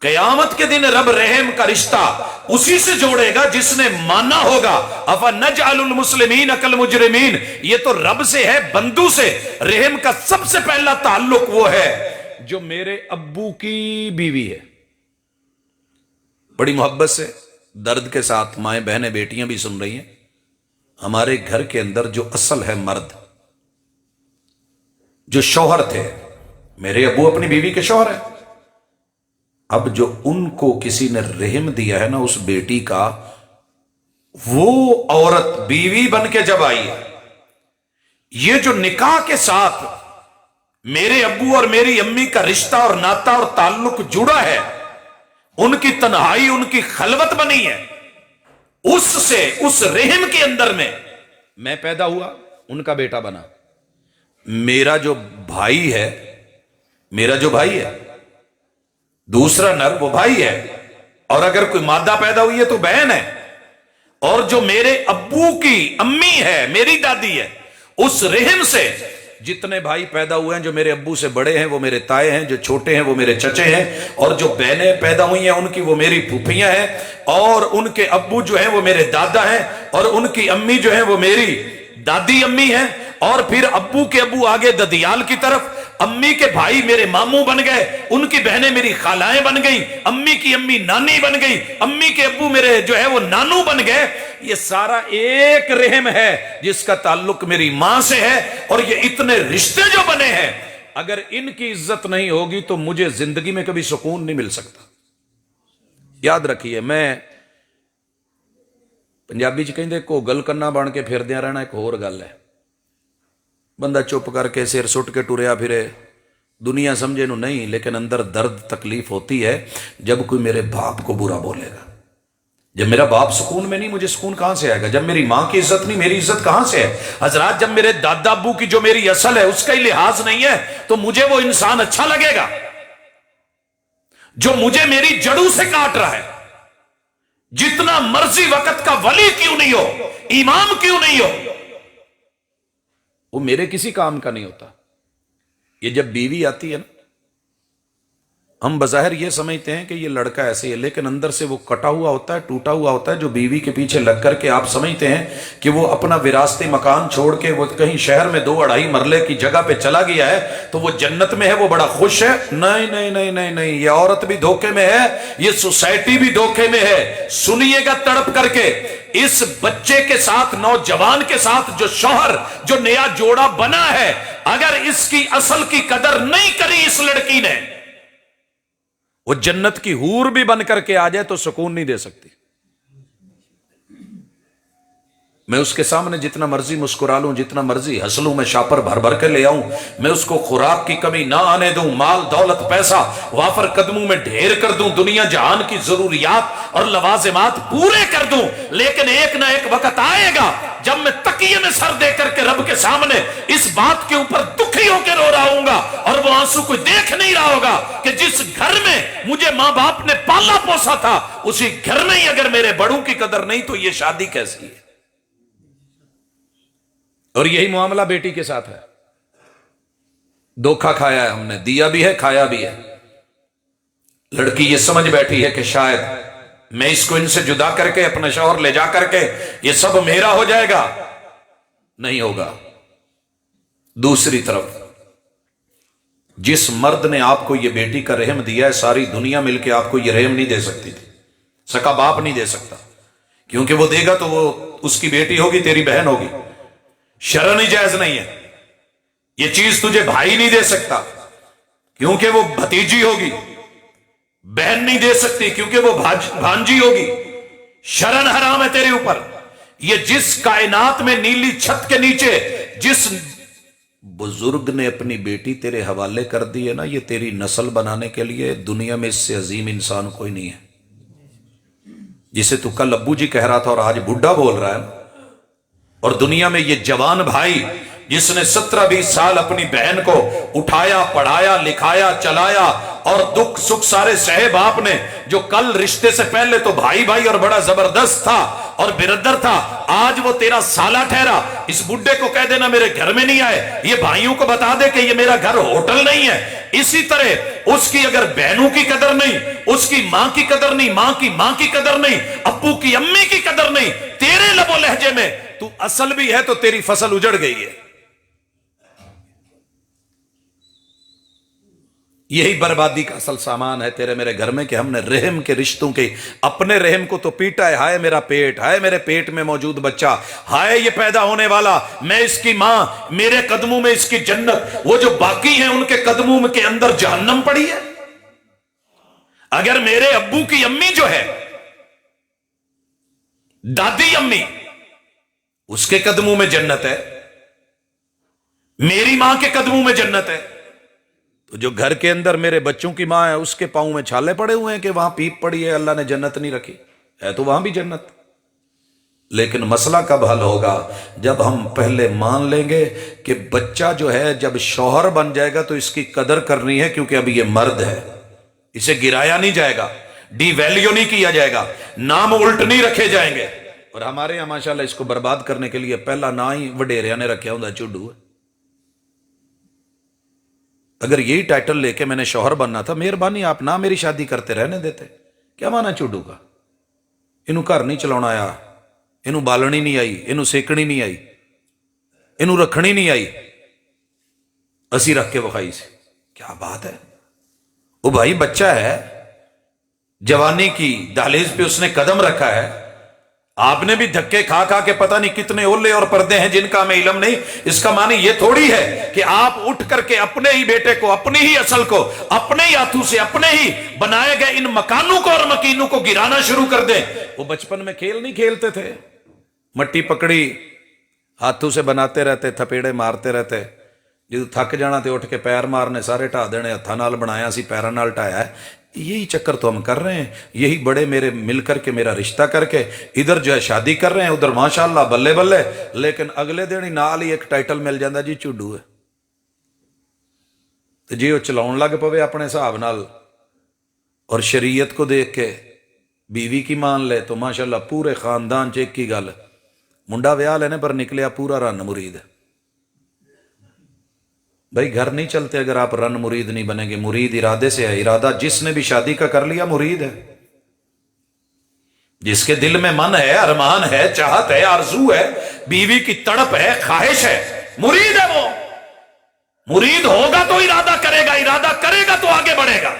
قیامت کے دن رب رحم کا رشتہ اسی سے جوڑے گا جس نے مانا ہوگا۔ افنجعل المسلمین کالمجرمین، یہ تو رب سے ہے، بندو سے۔ رحم کا سب سے پہلا تعلق وہ ہے جو میرے ابو کی بیوی ہے۔ بڑی محبت سے، درد کے ساتھ مائیں بہنیں بیٹیاں بھی سن رہی ہیں، ہمارے گھر کے اندر جو اصل ہے مرد، جو شوہر تھے، میرے ابو اپنی بیوی کے شوہر ہیں۔ اب جو ان کو کسی نے رحم دیا ہے نا اس بیٹی کا، وہ عورت بیوی بن کے جب آئی ہے، یہ جو نکاح کے ساتھ میرے ابو اور میری امی کا رشتہ اور ناتا اور تعلق جڑا ہے، ان کی تنہائی، ان کی خلوت بنی ہے، اس سے، اس رحم کے اندر میں پیدا ہوا، ان کا بیٹا بنا۔ میرا جو بھائی ہے، دوسرا نر، وہ بھائی ہے، اور اگر کوئی مادہ پیدا ہوئی ہے تو بہن ہے۔ اور جو میرے ابو کی امی ہے، میری دادی ہے، اس رحم سے جتنے بھائی پیدا ہوئے ہیں، جو میرے ابو سے بڑے ہیں وہ میرے تائے ہیں، جو چھوٹے ہیں وہ میرے چچے ہیں، اور جو بہنیں پیدا ہوئی ہیں ان کی وہ میری پھوپھیاں ہیں، اور ان کے ابو جو ہیں وہ میرے دادا ہیں، اور ان کی امی جو ہیں وہ میری دادی امی ہیں، اور پھر ابو کے ابو آگے ددیال کی طرف، امی کے بھائی میرے ماموں بن گئے، ان کی بہنیں میری خالائیں بن گئی، امی کی امی نانی بن گئی، امی کے ابو میرے جو ہے وہ نانو بن گئے۔ یہ سارا ایک رحم ہے جس کا تعلق میری ماں سے ہے، اور یہ اتنے رشتے جو بنے ہیں، اگر ان کی عزت نہیں ہوگی تو مجھے زندگی میں کبھی سکون نہیں مل سکتا۔ یاد رکھیے، میں پنجابی چ کہندے کو گل کرنا بن کے پھردیاں رہنا ایک اور گل ہے۔ بندہ چپ کر کے سر سٹ کے ٹریا پھرے، دنیا سمجھے نو نہیں، لیکن اندر درد تکلیف ہوتی ہے جب کوئی میرے باپ کو برا بولے گا۔ جب میرا باپ سکون میں نہیں، مجھے سکون کہاں سے آئے گا؟ جب میری ماں کی عزت نہیں، میری عزت کہاں سے ہے؟ حضرات، جب میرے دادا ابو کی جو میری اصل ہے اس کا ہی لحاظ نہیں ہے تو مجھے وہ انسان اچھا لگے گا جو مجھے میری جڑوں سے کاٹ رہا ہے؟ جتنا مرضی وقت کا ولی کیوں نہیں ہو، امام کیوں نہیں ہو، وہ میرے کسی کام کا نہیں ہوتا۔ یہ جب بیوی آتی ہے نا، ہم بظاہر یہ سمجھتے ہیں کہ یہ لڑکا ایسے ہے، لیکن اندر سے وہ کٹا ہوا ہوتا ہے، ٹوٹا ہوا ہوتا ہے، جو بیوی کے پیچھے لگ کر کے آپ سمجھتے ہیں کہ وہ اپنا وراثتی مکان چھوڑ کے وہ کہیں شہر میں 2-2.5 مرلے کی جگہ پہ چلا گیا ہے تو وہ جنت میں ہے، وہ بڑا خوش ہے۔ نہیں نہیں نہیں نہیں نہیں، یہ عورت بھی دھوکے میں ہے، یہ سوسائٹی بھی دھوکے میں ہے۔ سنیے گا تڑپ کر کے، اس بچے کے ساتھ، نوجوان کے ساتھ جو شوہر، جو نیا جوڑا بنا ہے، اگر اس کی اصل کی قدر نہیں کری اس لڑکی نے، وہ جنت کی حور بھی بن کر کے آ جائے تو سکون نہیں دے سکتی۔ میں اس کے سامنے جتنا مرضی مسکرا لوں، جتنا مرضی ہنس لوں، میں شاپر بھر بھر کے لے آؤں، میں اس کو خوراک کی کمی نہ آنے دوں، مال دولت پیسہ وافر قدموں میں ڈھیر کر دوں، دنیا جہان کی ضروریات اور لوازمات پورے کر دوں، لیکن ایک نہ ایک وقت آئے گا جب میں تکیے میں سر دے کر کے رب کے سامنے اس بات کے اوپر دکھی ہو کے رو رہا ہوں گا، اور وہ آنسو کوئی دیکھ نہیں رہا ہوگا کہ جس گھر میں مجھے ماں باپ نے پالا پوسا تھا، اسی گھر میں ہی اگر میرے بڑوں کی قدر نہیں تو یہ شادی کیسی ہے؟ اور یہی معاملہ بیٹی کے ساتھ ہے۔ دھوکہ کھایا ہے ہم نے، دیا بھی ہے، کھایا بھی ہے۔ لڑکی یہ سمجھ بیٹھی ہے کہ شاید میں اس کو ان سے جدا کر کے اپنے شوہر لے جا کر کے یہ سب میرا ہو جائے گا، نہیں ہوگا۔ دوسری طرف جس مرد نے آپ کو یہ بیٹی کا رحم دیا ہے، ساری دنیا مل کے آپ کو یہ رحم نہیں دے سکتی تھی، سکا باپ نہیں دے سکتا، کیونکہ وہ دے گا تو وہ اس کی بیٹی ہوگی تیری بہن ہوگی، شرعن ہی جائز نہیں ہے، یہ چیز تجھے بھائی نہیں دے سکتا کیونکہ وہ بھتیجی ہوگی، بہن نہیں دے سکتی کیونکہ وہ بھانجی ہوگی، شرعن حرام ہے تیرے اوپر۔ یہ جس کائنات میں نیلی چھت کے نیچے جس بزرگ نے اپنی بیٹی تیرے حوالے کر دی ہے نا، یہ تیری نسل بنانے کے لیے دنیا میں اس سے عظیم انسان کوئی نہیں ہے۔ جسے تو کل ابو جی کہہ رہا تھا اور آج بڈھا بول رہا ہے، اور دنیا میں یہ جوان بھائی جس نے 17-20 سال اپنی بہن کو اٹھایا، پڑھایا، لکھایا، چلایا اور دکھ سکھ سارے سہے باپ نے، جو کل رشتے سے پہلے تو بھائی بھائی اور بڑا زبردست تھا اور بردر تھا، آج وہ تیرا سالہ ٹھہرا۔ اس بڈھے کو کہہ دینا میرے گھر میں نہیں آئے، یہ بھائیوں کو بتا دے کہ یہ میرا گھر ہوٹل نہیں ہے۔ اسی طرح اس کی اگر بہنوں کی قدر نہیں، اس کی ماں کی قدر نہیں، ماں کی ماں کی قدر نہیں، ابو کی امی کی قدر نہیں، تیرے لب و لہجے میں تو اصل بھی ہے تو تیری فصل اجڑ گئی ہے۔ یہی بربادی کا اصل سامان ہے تیرے میرے گھر میں کہ ہم نے رحم کے رشتوں کے اپنے رحم کو تو پیٹا ہے۔ ہائے میرا پیٹ، ہائے میرے پیٹ میں موجود بچہ، ہائے یہ پیدا ہونے والا، میں اس کی ماں، میرے قدموں میں اس کی جنت، وہ جو باقی ہیں ان کے قدموں کے اندر جہنم پڑی ہے۔ اگر میرے ابو کی امی جو ہے، دادی امی، اس کے قدموں میں جنت ہے، میری ماں کے قدموں میں جنت ہے، تو جو گھر کے اندر میرے بچوں کی ماں ہے اس کے پاؤں میں چھالے پڑے ہوئے ہیں کہ وہاں پیپ پڑی ہے، اللہ نے جنت نہیں رکھی ہے، تو وہاں بھی جنت۔ لیکن مسئلہ کب حل ہوگا؟ جب ہم پہلے مان لیں گے کہ بچہ جو ہے جب شوہر بن جائے گا تو اس کی قدر کرنی ہے، کیونکہ اب یہ مرد ہے، اسے گرایا نہیں جائے گا، ڈی ویلیو نہیں کیا جائے گا، نام الٹ نہیں رکھے جائیں گے۔ اور ہمارے یہاں ماشاءاللہ اس کو برباد کرنے کے لیے پہلا نا ہی وڈیریا نے رکھا ہوں چڈو ہے۔ اگر یہی ٹائٹل لے کے میں نے شوہر بننا تھا، مہربانی آپ نہ میری شادی کرتے رہنے دیتے، کیا مانا چڈو کا؟ انہوں گھر نہیں چلانا آیا، انہوں بالنی نہیں آئی، انہوں سیکنی نہیں آئی، انہوں رکھنی نہیں آئی، اسی رکھ کے وکھائی سے۔ کیا بات ہے! وہ بھائی بچہ ہے، جوانی کی دہلیز پہ اس نے قدم رکھا ہے، آپ نے بھی دھکے کھا کھا کے پتہ نہیں کتنے اولے اور پردے ہیں جن کا ہمیں علم نہیں۔ اس کا معنی یہ تھوڑی ہے کہ آپ اٹھ کر کے اپنے ہی بیٹے کو، اپنی ہی اصل کو، اپنے ہی ہاتھوں سے اپنے ہی بنائے گئے ان مکانوں کو اور مکینوں کو گرانا شروع کر دیں۔ وہ بچپن میں کھیل نہیں کھیلتے تھے، مٹی پکڑی ہاتھوں سے بناتے رہتے، تھپیڑے مارتے رہتے، جدو تھک جانا تے اٹھ کے پیر مارنے، سارے ٹھا دینے، ہتھاں نال بنایا سی پیراں نال ٹھایا ہے۔ یہی چکر تو ہم کر رہے ہیں، یہی بڑے میرے مل کر کے میرا رشتہ کر کے ادھر جو ہے شادی کر رہے ہیں، ادھر ماشاءاللہ بلے بلے، لیکن اگلے دن ہی نال ہی ایک ٹائٹل مل جاندہ جی چڈو ہے۔ تو جی وہ چلاؤن لگ پوے اپنے حساب نال اور شریعت کو دیکھ کے بیوی کی مان لے تو ماشاءاللہ پورے خاندان چ ایک ہی گل، منڈا ویاہ لینے پر نکلیا پورا رن مرید۔ بھائی گھر نہیں چلتے اگر آپ رن مرید نہیں بنیں گے۔ مرید ارادے سے ہے، ارادہ جس نے بھی شادی کا کر لیا مرید ہے، جس کے دل میں من ہے، ارمان ہے، چاہت ہے، آرزو ہے، بیوی کی تڑپ ہے، خواہش ہے، مرید ہے۔ وہ مرید ہوگا تو ارادہ کرے گا، ارادہ کرے گا تو آگے بڑھے گا۔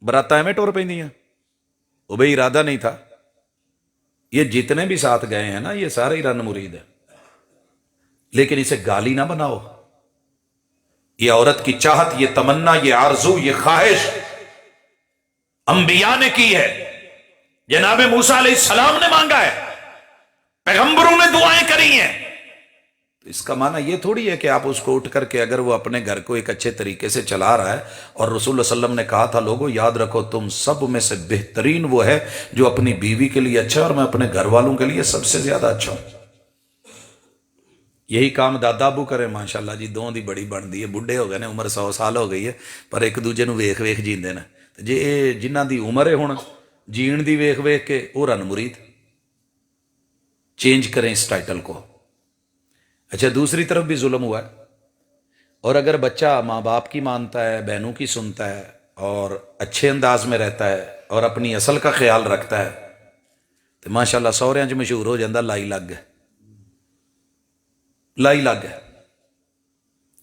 براتیں میں ٹور پہ نہیں ہے، وہ بھائی ارادہ نہیں تھا۔ یہ جتنے بھی ساتھ گئے ہیں نا، یہ سارے ہی رن مرید ہے، لیکن اسے گالی نہ بناؤ۔ یہ عورت کی چاہت، یہ تمنا، یہ آرزو، یہ خواہش انبیاء نے کی ہے، جناب موسیٰ علیہ السلام نے مانگا ہے، پیغمبروں نے دعائیں کری ہیں۔ تو اس کا معنی یہ تھوڑی ہے کہ آپ اس کو اٹھ کر کے اگر وہ اپنے گھر کو ایک اچھے طریقے سے چلا رہا ہے، اور رسول اللہ صلی اللہ علیہ وسلم نے کہا تھا لوگوں یاد رکھو تم سب میں سے بہترین وہ ہے جو اپنی بیوی کے لیے اچھا ہے، اور میں اپنے گھر والوں کے لیے سب سے زیادہ اچھا ہوں۔ یہی کام دادا ابو کرے ماشاءاللہ جی، دو دی بڑی بن دی ہے، بڈھے ہو گئے نے، عمر 100 سال ہو گئی ہے، پر ایک دوجے نو ویخ ویخ جیندے نے۔ جی جنہ دی عمر ہے ہن جین دی ویخ ویخ کے، وہ رن مرید۔ چینج کریں اس ٹائٹل کو۔ اچھا دوسری طرف بھی ظلم ہوا ہے، اور اگر بچہ ماں باپ کی مانتا ہے، بہنوں کی سنتا ہے، اور اچھے انداز میں رہتا ہے، اور اپنی اصل کا خیال رکھتا ہے، تو ماشاءاللہ سوہریاں چ مشہور ہو جاندہ لائی لگ گئے، لائی لگ گئے۔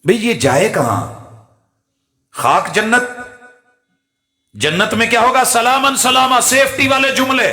بھئی یہ جائے کہاں؟ خاک جنت، جنت میں کیا ہوگا؟ سلامن سلامہ، سیفٹی والے جملے،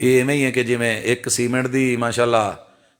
ਇਹ ਐਵੇਂ ਹੀ ਹੈ ਕਿ ਜਿਵੇਂ ਇੱਕ ਸੀਮੈਂਟ ਦੀ ਮਾਸ਼ਾਅੱਲਾ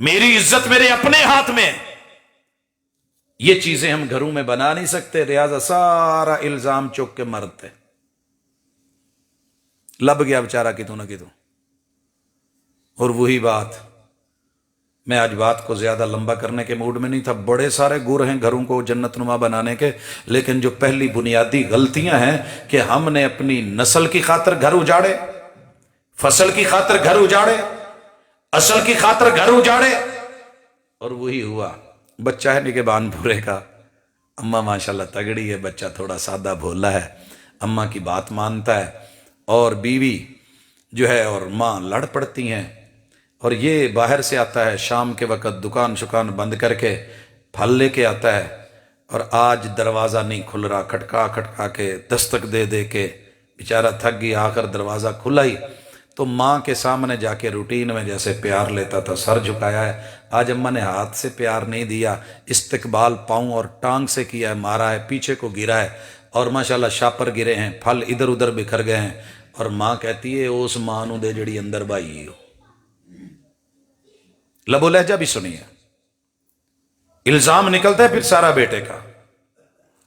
میری عزت میرے اپنے ہاتھ میں. یہ چیزیں ہم گھروں میں بنا نہیں سکتے، لہذا سارا الزام چوک کے مرتے. لب گیا بیچارہ کتوں نہ کتوں. اور وہی بات، میں آج بات کو زیادہ لمبا کرنے کے موڈ میں نہیں تھا. بڑے سارے گر ہیں گھروں کو جنت نما بنانے کے، لیکن جو پہلی بنیادی غلطیاں ہیں کہ ہم نے اپنی نسل کی خاطر گھر اجاڑے، فصل کی خاطر گھر اجاڑے، اصل کی خاطر گھر اجاڑے. اور وہی ہوا. بچہ ہے نگہبان پورے کا، اماں ماشاءاللہ تگڑی ہے، بچہ تھوڑا سادہ بھولا ہے، اماں کی بات مانتا ہے، اور بیوی جو ہے اور ماں لڑ پڑتی ہیں. اور یہ باہر سے آتا ہے شام کے وقت دکان شکان بند کر کے پھل لے کے آتا ہے، اور آج دروازہ نہیں کھل رہا، کھٹکا کھٹکا کے دستک دے دے کے بیچارہ تھک گئی، آخر دروازہ کھلا ہی تو ماں کے سامنے جا کے روٹین میں جیسے پیار لیتا تھا سر جھکایا ہے. آج اماں نے ہاتھ سے پیار نہیں دیا، استقبال پاؤں اور ٹانگ سے کیا ہے، مارا ہے، پیچھے کو گرا ہے، اور ماشاءاللہ شاپر گرے ہیں، پھل ادھر ادھر بکھر گئے ہیں. اور ماں کہتی ہے اس ماں نو دے جڑی اندر بائی ہو. لب و لہجہ بھی سنیے. الزام نکلتا ہے پھر سارا بیٹے کا.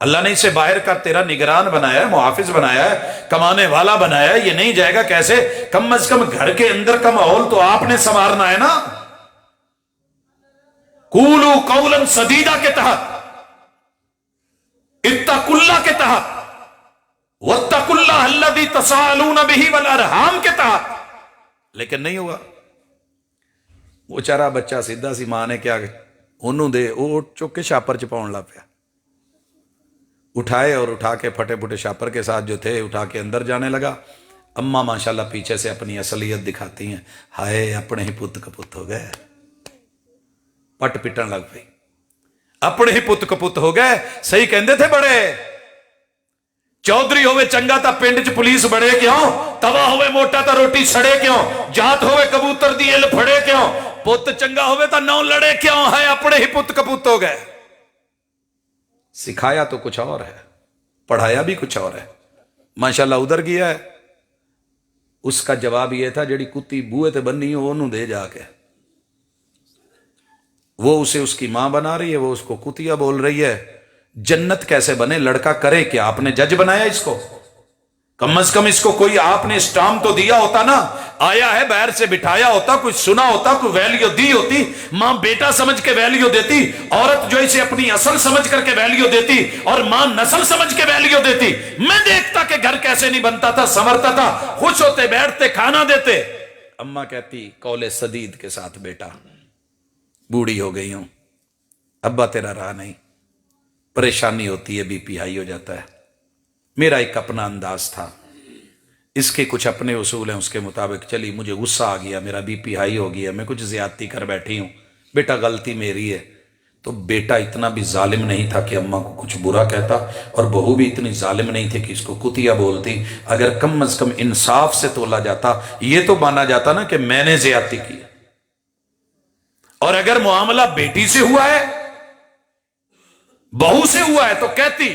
اللہ نے اسے باہر کا تیرا نگران بنایا ہے، محافظ بنایا ہے، کمانے والا بنایا ہے، یہ نہیں جائے گا کیسے؟ کم از کم گھر کے اندر کا ماحول تو آپ نے سنوارنا ہے نا. قولو قولا سدیدہ کے تحت، اتقوا اللہ کے تحت، واتقوا اللہ الذی تساءلون بہ والارحام کے تحت. لیکن نہیں ہوا. وہ چارا بچہ سیدھا سی ماں نے کیا انہوں دے وہ چک کے شاپر چ پاؤن لگ پیا. اٹھائے اور اٹھا کے پھٹے پھٹے شاپر کے ساتھ جو تھے اٹھا کے اندر جانے لگا. اماں ماشاءاللہ پیچھے سے اپنی اصلیت دکھاتی ہیں، ہائے اپنے ہی پت کپت ہو گئے. پٹ پٹن لگ پئی، اپنے ہی پت کپت ہو گئے. صحیح کہندے تھے بڑے، چودھری ہوئے چنگا تا پنڈ چ پولیس بڑے کیوں، توا ہوئے موٹا تا روٹی سڑے کیوں، جات ہوئے کبوتر دی ال پھڑے کیوں، پت چنگا ہوئے تا نو لڑے کیوں، ہے اپنے ہی پت کپت ہو گئے. سکھایا تو کچھ اور ہے، پڑھایا بھی کچھ اور ہے. ماشاءاللہ ادھر گیا ہے، اس کا جواب یہ تھا جڑی کتی بوئے تے بنی ہو انہوں دے جا کے. وہ اسے اس کی ماں بنا رہی ہے، وہ اس کو کتیا بول رہی ہے. جنت کیسے بنے؟ لڑکا کرے کیا؟ آپ نے جج بنایا اس کو؟ کم از کم اس کو کوئی آپ نے اسٹام تو دیا ہوتا نا. آیا ہے باہر سے بٹھایا ہوتا، کوئی سنا ہوتا، کوئی ویلیو دی ہوتی. ماں بیٹا سمجھ کے ویلیو دیتی، عورت جو اسے اپنی اصل سمجھ کر کے ویلیو دیتی، اور ماں نسل سمجھ کے ویلیو دیتی. میں دیکھتا کہ گھر کیسے نہیں بنتا تھا، سنورتا تھا، خوش ہوتے، بیٹھتے، کھانا دیتے. اماں کہتی قول سدید کے ساتھ بیٹا بوڑھی ہو گئی ہوں، ابا تیرا رہا نہیں، پریشانی ہوتی ہے، بی پی ہائی ہو جاتا ہے. میرا ایک اپنا انداز تھا، اس کے کچھ اپنے اصول ہیں، اس کے مطابق چلی. مجھے غصہ آ گیا، میرا بی پی ہائی ہو گیا، میں کچھ زیادتی کر بیٹھی ہوں، بیٹا غلطی میری ہے. تو بیٹا اتنا بھی ظالم نہیں تھا کہ اماں کو کچھ برا کہتا، اور بہو بھی اتنی ظالم نہیں تھی کہ اس کو کتیا بولتی. اگر کم از کم انصاف سے تولا جاتا، یہ تو مانا جاتا نا کہ میں نے زیادتی کی. اور اگر معاملہ بیٹی سے ہوا ہے، بہو سے ہوا ہے، تو کہتی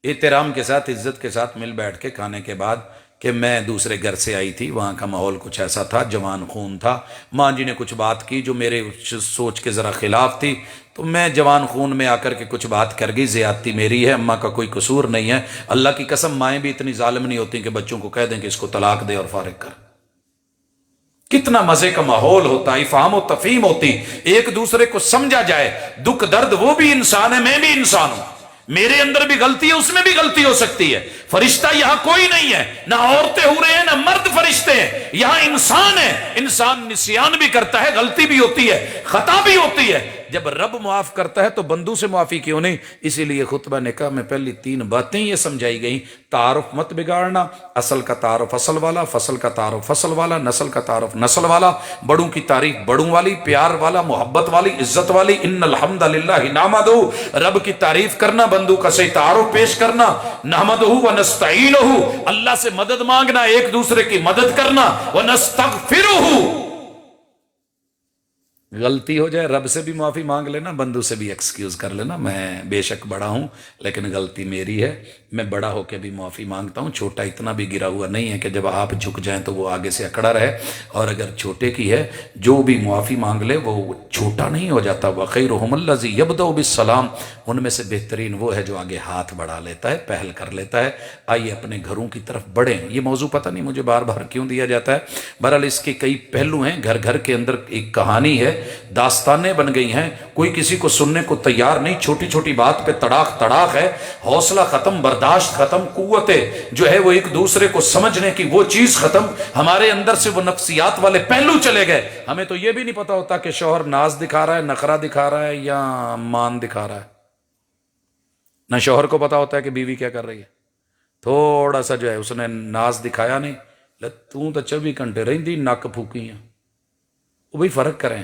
احترام کے ساتھ، عزت کے ساتھ مل بیٹھ کے کھانے کے بعد کہ میں دوسرے گھر سے آئی تھی، وہاں کا ماحول کچھ ایسا تھا، جوان خون تھا. ماں جی نے کچھ بات کی جو میرے سوچ کے ذرا خلاف تھی، تو میں جوان خون میں آ کر کے کچھ بات کر گئی. زیادتی میری ہے، اماں کا کوئی قصور نہیں ہے. اللہ کی قسم مائیں بھی اتنی ظالم نہیں ہوتی کہ بچوں کو کہہ دیں کہ اس کو طلاق دے اور فارغ کر. کتنا مزے کا ماحول ہوتا، افہام و تفہیم ہوتی، ایک دوسرے کو سمجھا جائے. دکھ درد، وہ بھی انسان ہے، میں بھی انسان ہوں، میرے اندر بھی غلطی ہے، اس میں بھی غلطی ہو سکتی ہے. فرشتہ یہاں کوئی نہیں ہے، نہ عورتیں ہو رہے ہیں، نہ مرد فرشتے ہیں. یہاں انسان ہے، انسان نسیان بھی کرتا ہے، غلطی بھی ہوتی ہے، خطا بھی ہوتی ہے. جب رب معاف کرتا ہے تو بندوں سے معافی کیوں نہیں؟ اسی لیے خطبہ نکاح میں پہلی 3 باتیں یہ سمجھائی گئیں. تعارف مت بگاڑنا، اصل کا تعارف اصل والا، فصل کا تعارف فصل والا، نسل کا تعارف نسل والا، بڑوں کی تعریف بڑوں والی، پیار والا، محبت والی، عزت والی. ان الحمد للہ نحمدہ، رب کی تعریف کرنا، بندوں کا صحیح تعارف پیش کرنا. نحمدہ ونستعینہ، اللہ سے مدد مانگنا، ایک دوسرے کی مدد کرنا. ونستغفرہ، غلطی ہو جائے رب سے بھی معافی مانگ لینا، بندوں سے بھی ایکسکیوز کر لینا، میں بے شک بڑا ہوں لیکن غلطی میری ہے، میں بڑا ہو کے بھی معافی مانگتا ہوں، چھوٹا اتنا بھی گرا ہوا نہیں ہے کہ جب آپ جھک جائیں تو وہ آگے سے اکڑا رہے، اور اگر چھوٹے کی ہے جو بھی معافی مانگ لے وہ چھوٹا نہیں ہو جاتا۔ وَخَيْرُهُمُ الَّذِي يَبْدَأُ بِالسَّلَامِ، ان میں سے بہترین وہ ہے جو آگے ہاتھ بڑھا لیتا ہے، پہل کر لیتا ہے۔ آئیے اپنے گھروں کی طرف بڑھیں۔ یہ موضوع پتہ نہیں مجھے بار بار کیوں دیا جاتا ہے، بہرحال اس کے کئی پہلو ہیں، گھر گھر کے اندر ایک کہانی ہے، داستانیں بن گئی ہیں، کوئی کسی کو سننے کو تیار نہیں، چھوٹی چھوٹی بات پہ تڑاق تڑاق ہے، حوصلہ ختم، برداشت ختم، قوت جو ہے وہ ایک دوسرے کو سمجھنے کی وہ چیز ختم، ہمارے اندر سے وہ نفسیات والے پہلو چلے گئے، ہمیں تو یہ بھی نہیں پتا ہوتا کہ شوہر ناز دکھا رہا ہے، نخرہ دکھا رہا ہے یا مان دکھا رہا ہے، نہ شوہر کو پتا ہوتا ہے کہ بیوی کیا کر رہی ہے، تھوڑا سا جو ہے اس نے ناز دکھایا نہیں، تو 24 گھنٹے رہندی نک پھوکی ہیں، وہ بھی فرق کریں،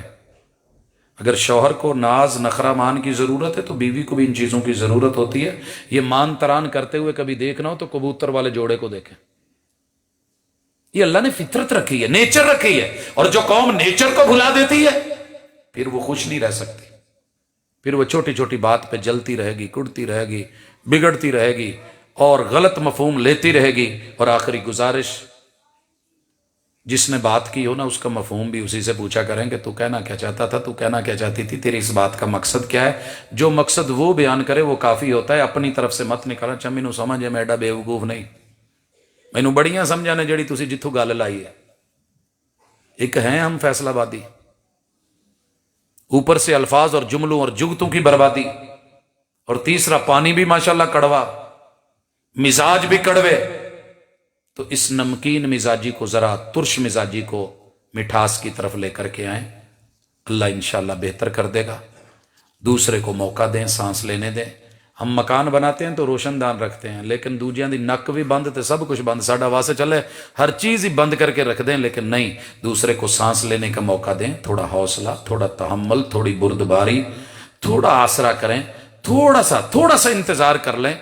اگر شوہر کو ناز نخرہ مان کی ضرورت ہے تو بیوی کو بھی ان چیزوں کی ضرورت ہوتی ہے۔ یہ مان تران کرتے ہوئے کبھی دیکھنا ہو تو کبوتر والے جوڑے کو دیکھیں، یہ اللہ نے فطرت رکھی ہے، نیچر رکھی ہے، اور جو قوم نیچر کو بھلا دیتی ہے پھر وہ خوش نہیں رہ سکتی، پھر وہ چھوٹی چھوٹی بات پہ جلتی رہے گی، کڑتی رہے گی، بگڑتی رہے گی اور غلط مفہوم لیتی رہے گی، اور آخری گزارش، جس نے بات کی ہو نا اس کا مفہوم بھی اسی سے پوچھا کریں کہ تو کہنا کیا چاہتا تھا، تو کہنا کیا چاہتی تھی، تیری اس بات کا مقصد کیا ہے، جو مقصد وہ بیان کرے وہ کافی ہوتا ہے، اپنی طرف سے مت نکالا چا مینوں سمجھ ہے میں ایڈا بیوقوف نہیں، مینوں بڑیاں سمجھا نے جڑی تسی جتھوں گل لائی ہے، ایک ہیں ہم فیصلہ بادی، اوپر سے الفاظ اور جملوں اور جگتوں کی بربادی، اور تیسرا پانی بھی ماشاءاللہ کڑوا، مزاج بھی کڑوے، تو اس نمکین مزاجی کو ذرا ترش مزاجی کو مٹھاس کی طرف لے کر کے آئیں، اللہ انشاءاللہ بہتر کر دے گا۔ دوسرے کو موقع دیں، سانس لینے دیں، ہم مکان بناتے ہیں تو روشن دان رکھتے ہیں لیکن دوجیاں دی نک بھی بند تے سب کچھ بند، ساڈا واسے چلے ہر چیز ہی بند کر کے رکھ دیں، لیکن نہیں، دوسرے کو سانس لینے کا موقع دیں، تھوڑا حوصلہ، تھوڑا تحمل، تھوڑی بردباری، تھوڑا آسرا کریں، تھوڑا سا انتظار کر لیں،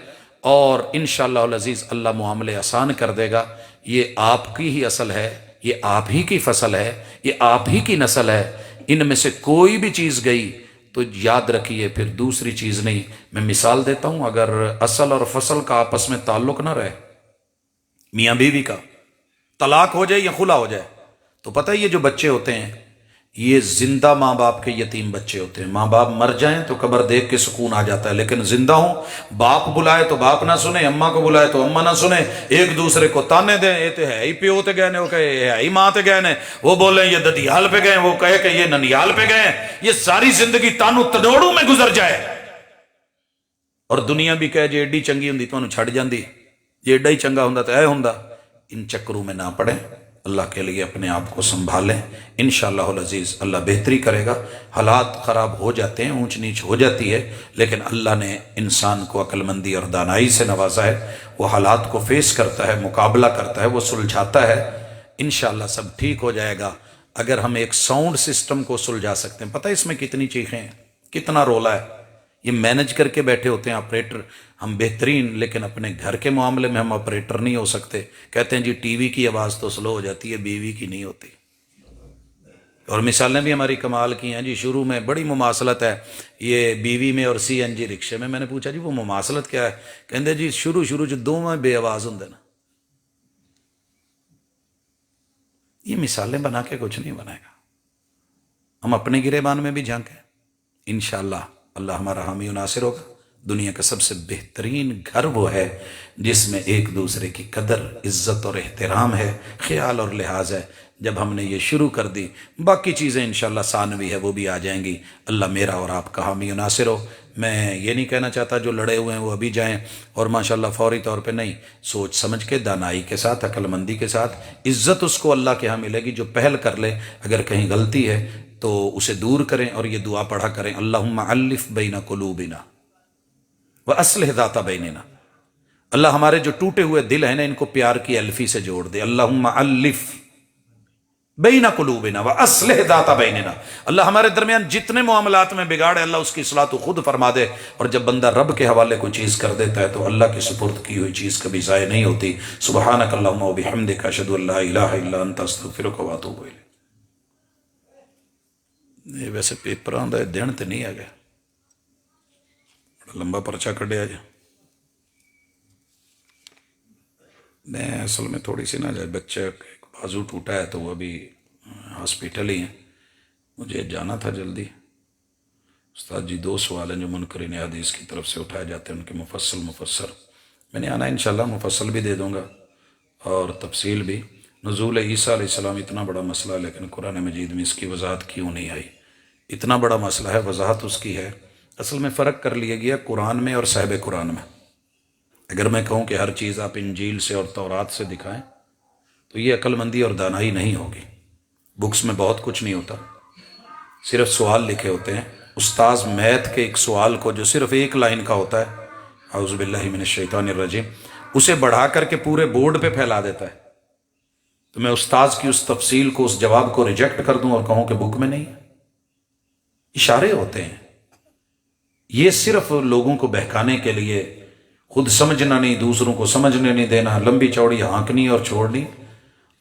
اور انشاءاللہ العزیز اللہ معاملے آسان کر دے گا۔ یہ آپ کی ہی اصل ہے، یہ آپ ہی کی فصل ہے، یہ آپ ہی کی نسل ہے، ان میں سے کوئی بھی چیز گئی تو یاد رکھیے پھر دوسری چیز نہیں۔ میں مثال دیتا ہوں، اگر اصل اور فصل کا آپس میں تعلق نہ رہے، میاں بیوی کا طلاق ہو جائے یا خلا ہو جائے، تو پتہ ہے یہ جو بچے ہوتے ہیں یہ زندہ ماں باپ کے یتیم بچے ہوتے ہیں، ماں باپ مر جائیں تو قبر دیکھ کے سکون آ جاتا ہے، لیکن زندہ ہوں، باپ بلائے تو باپ نہ سنے، اماں کو بلائے تو اماں نہ سنے، ایک دوسرے کو تانے دیں، یہ تو ہے ہی پیو تے گئے نے، وہ کہے یہ ہے ہی ماں تے گئے نے، وہ بولیں یہ ددیال پہ گئے، وہ کہے کہ یہ ننیال پہ گئے، یہ ساری زندگی تانو تنوڑوں میں گزر جائے، اور دنیا بھی کہے جی ایڈی چنگی ہوں تو چھڑ جاندی، جی ایڈا ہی چنگا ہوں تو اے ہوں، ان چکروں میں نہ پڑیں، اللہ کے لیے اپنے آپ کو سنبھالیں، انشاءاللہ العزیز اللہ بہتری کرے گا۔ حالات خراب ہو جاتے ہیں، اونچ نیچ ہو جاتی ہے، لیکن اللہ نے انسان کو عقل مندی اور دانائی سے نوازا ہے، وہ حالات کو فیس کرتا ہے، مقابلہ کرتا ہے، وہ سلجھاتا ہے، انشاءاللہ سب ٹھیک ہو جائے گا۔ اگر ہم ایک ساؤنڈ سسٹم کو سلجھا سکتے ہیں، پتہ ہے اس میں کتنی چیخیں ہیں، کتنا رولا ہے، یہ مینج کر کے بیٹھے ہوتے ہیں آپریٹر، ہم بہترین، لیکن اپنے گھر کے معاملے میں ہم آپریٹر نہیں ہو سکتے، کہتے ہیں جی ٹی وی کی آواز تو سلو ہو جاتی ہے، بیوی کی نہیں ہوتی، اور مثالیں بھی ہماری کمال کی ہیں جی، شروع میں بڑی مماثلت ہے یہ بیوی میں اور سی این جی رکشے میں نے پوچھا جی وہ مماثلت کیا ہے، کہندے جی شروع دونوں بے آواز ہوں نا، یہ مثالیں بنا کے کچھ نہیں بنائے گا، ہم اپنے گریبان میں بھی جھانکیں، انشاءاللہ اللہ ہمارا حامی و ناصر ہوگا۔ دنیا کا سب سے بہترین گھر وہ ہے جس میں ایک دوسرے کی قدر، عزت اور احترام ہے، خیال اور لحاظ ہے۔ جب ہم نے یہ شروع کر دی، باقی چیزیں انشاءاللہ ثانوی ہے وہ بھی آ جائیں گی۔ اللہ میرا اور آپ کا حامی و ناصر ہو۔ میں یہ نہیں کہنا چاہتا جو لڑے ہوئے ہیں وہ ابھی جائیں، اور ماشاءاللہ فوری طور پہ نہیں، سوچ سمجھ کے، دانائی کے ساتھ، عقل مندی کے ساتھ، عزت اس کو اللہ کے ہاں ملے گی جو پہل کر لے، اگر کہیں غلطی ہے تو اسے دور کریں، اور یہ دعا پڑھا کریں، اللہم الف بین قلوبنا واصلح ذات بیننا، اللہ ہمارے جو ٹوٹے ہوئے دل ہیں نا ان کو پیار کی الفی سے جوڑ دے، اللہم الف بین قلوبنا واصلح ذات بیننا، اللہ ہمارے درمیان جتنے معاملات میں بگاڑ ہے اللہ اس کی اصلاح تو خود فرما دے، اور جب بندہ رب کے حوالے کوئی چیز کر دیتا ہے تو اللہ کے سپرد کی ہوئی چیز کبھی ضائع نہیں ہوتی۔ سبحانک اللہم و بحمدک، اشہد ان لا الہ الا انت، استغفرک و اتوب الیک۔ یہ ویسے پیپراں دا دن تو نہیں ہے گیا، بڑا لمبا پرچہ کڈیا جا۔ میں اصل میں تھوڑی سی نا جب بچہ ایک بازو ٹوٹا ہے تو وہ ابھی ہاسپٹل ہی ہیں، مجھے جانا تھا جلدی۔ استاد جی 2 سوال ہیں جو منکرین حدیث کی طرف سے اٹھائے جاتے ہیں، ان کے مفصل میں نے آنا انشاءاللہ مفصل بھی دے دوں گا اور تفصیل بھی۔ نزول عیسیٰ علیہ السلام اتنا بڑا مسئلہ ہے، لیکن قرآن مجید میں اس کی وضاحت کیوں نہیں آئی؟ اتنا بڑا مسئلہ ہے، وضاحت اس کی ہے۔ اصل میں فرق کر لیا گیا قرآن میں اور صاحب قرآن میں۔ اگر میں کہوں کہ ہر چیز آپ انجیل سے اور تورات سے دکھائیں تو یہ عقل مندی اور دانائی نہیں ہوگی۔ بکس میں بہت کچھ نہیں ہوتا، صرف سوال لکھے ہوتے ہیں۔ استاذ میتھ کے ایک سوال کو جو صرف 1 لائن کا ہوتا ہے، اعوذ باللہ من الشیطان الرجیم، اسے بڑھا کر کے پورے بورڈ پہ پھیلا دیتا ہے، تو میں استاذ کی اس تفصیل کو، اس جواب کو ریجیکٹ کر دوں اور کہوں کہ بک میں نہیں ہے؟ اشارے ہوتے ہیں، یہ صرف لوگوں کو بہکانے کے لیے، خود سمجھنا نہیں، دوسروں کو سمجھنے نہیں دینا، لمبی چوڑی ہانکنی اور چھوڑنی۔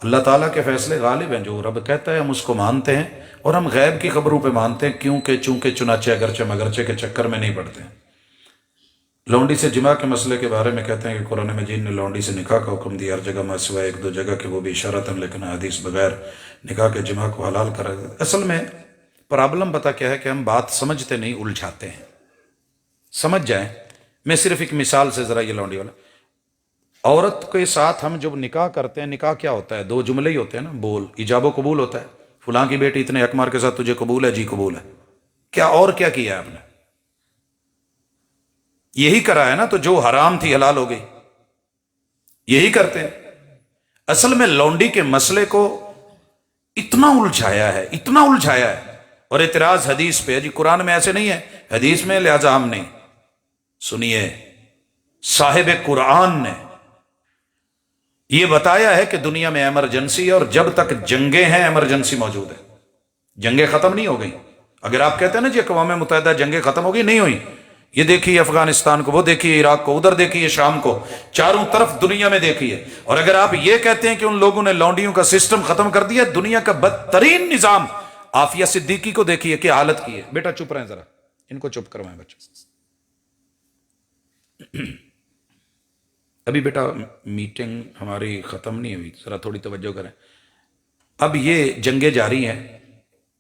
اللہ تعالیٰ کے فیصلے غالب ہیں، جو رب کہتا ہے ہم اس کو مانتے ہیں، اور ہم غیب کی خبروں پہ مانتے ہیں، کیونکہ چونکہ چنانچہ اگرچہ مگرچہ کے چکر میں نہیں پڑتے ہیں۔ لونڈی سے جمع کے مسئلے کے بارے میں کہتے ہیں کہ قرآن مجید نے لونڈی سے نکاح کا حکم دیا، ہر جگہ میں سوائے 1-2 جگہ کہ وہ بھی اشارتاً، لیکن حدیث بغیر نکاح کے جمع کو حلال کرا دیتا۔ اصل میں پرابلم پتہ کیا ہے کہ ہم بات سمجھتے نہیں، الجھاتے ہیں۔ سمجھ جائیں، میں صرف ایک مثال سے ذرا یہ لونڈی والا، عورت کے ساتھ ہم جب نکاح کرتے ہیں، نکاح کیا ہوتا ہے؟ 2 جملے ہی ہوتے ہیں نا، بول ایجاب و قبول ہوتا ہے، فلاں کی بیٹی اتنے اکمار کے ساتھ تجھے قبول ہے؟ جی قبول ہے۔ کیا اور کیا کیا ہے آپ نے؟ یہی کرا ہے نا، تو جو حرام تھی حلال ہو گئی، یہی کرتے ہیں۔ اصل میں لونڈی کے مسئلے کو اتنا الجھایا ہے، اتنا الجھایا ہے، اور اعتراض حدیث پہ ہے، جی قرآن میں ایسے نہیں ہے، حدیث میں، لہذا ہم نہیں۔ سنیے، صاحب قرآن نے یہ بتایا ہے کہ دنیا میں ایمرجنسی ہے، اور جب تک جنگیں ہیں ایمرجنسی موجود ہے۔ جنگیں ختم نہیں ہو گئی۔ اگر آپ کہتے ہیں نا جی اقوام متحدہ جنگیں ختم ہو گئی، نہیں ہوئی۔ یہ دیکھیے افغانستان کو، وہ دیکھیے عراق کو، ادھر دیکھیے شام کو، چاروں طرف دنیا میں دیکھیے۔ اور اگر آپ یہ کہتے ہیں کہ ان لوگوں نے لونڈیوں کا سسٹم ختم کر دیا، دنیا کا بدترین نظام، عافیہ صدیقی کو دیکھیے کیا حالت کی ہے۔ بیٹا چپ رہیں ذرا، ان کو چپ کروائیں بچے۔ ابھی بیٹا میٹنگ ہماری ختم نہیں ہوئی، ذرا تھوڑی توجہ کریں۔ اب یہ جنگیں جاری ہیں،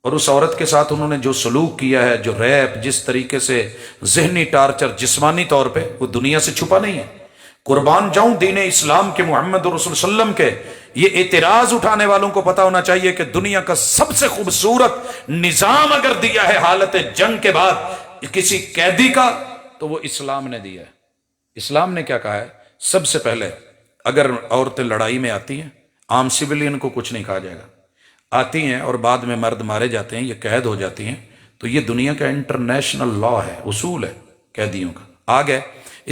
اور اس عورت کے ساتھ انہوں نے جو سلوک کیا ہے، جو ریپ، جس طریقے سے ذہنی ٹارچر، جسمانی طور پہ، وہ دنیا سے چھپا نہیں ہے۔ قربان جاؤں دین اسلام کے، محمد رسول صلی اللہ علیہ وسلم کے۔ یہ اعتراض اٹھانے والوں کو پتا ہونا چاہیے کہ دنیا کا سب سے خوبصورت نظام اگر دیا ہے حالت جنگ کے بعد کسی قیدی کا، تو وہ اسلام نے دیا ہے۔ اسلام نے کیا کہا ہے؟ سب سے پہلے اگر عورتیں لڑائی میں آتی ہیں، عام سویلین کو کچھ نہیں کہا جائے گا، آتی ہیں اور بعد میں مرد مارے جاتے ہیں، یہ قید ہو جاتی ہیں، تو یہ دنیا کا انٹرنیشنل لا ہے، اصول ہے قیدیوں کا۔ آگے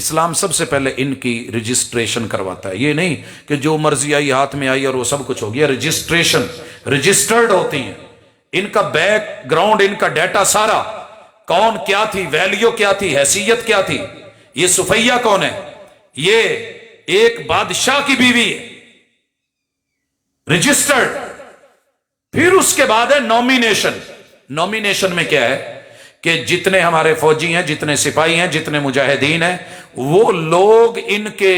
اسلام سب سے پہلے ان کی رجسٹریشن کرواتا ہے۔ یہ نہیں کہ جو مرضی آئی ہاتھ میں آئی اور وہ سب کچھ ہو گیا، رجسٹریشن، رجسٹرڈ ہوتی ہیں، ان کا بیک گراؤنڈ، ان کا ڈیٹا سارا، کون کیا تھی، ویلیو کیا تھی، حیثیت کیا تھی، یہ صفیہ کون ہے، یہ ایک بادشاہ کی بیوی ہے، رجسٹرڈ۔ پھر اس کے بعد ہے نومینیشن۔ نومینیشن میں کیا ہے کہ جتنے ہمارے فوجی ہیں، جتنے سپاہی ہیں، جتنے مجاہدین ہیں، وہ لوگ ان کے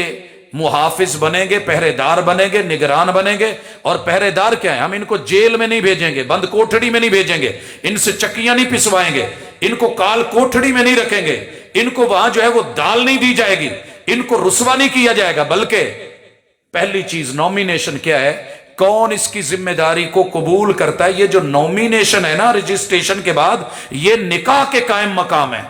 محافظ بنیں گے، پہرے دار بنیں گے، نگران بنیں گے۔ اور پہرے دار کیا ہے؟ ہم ان کو جیل میں نہیں بھیجیں گے، بند کوٹھڑی میں نہیں بھیجیں گے، ان سے چکیاں نہیں پسوائیں گے، ان کو کال کوٹھڑی میں نہیں رکھیں گے، ان کو وہاں جو ہے وہ دال نہیں دی جائے گی، ان کو رسوا نہیں کیا جائے گا۔ بلکہ پہلی چیز نومینیشن کیا ہے؟ کون اس کی ذمہ داری کو قبول کرتا ہے؟ یہ جو نومینیشن ہے نا رجسٹریشن کے بعد، یہ نکاح کے قائم مقام ہے۔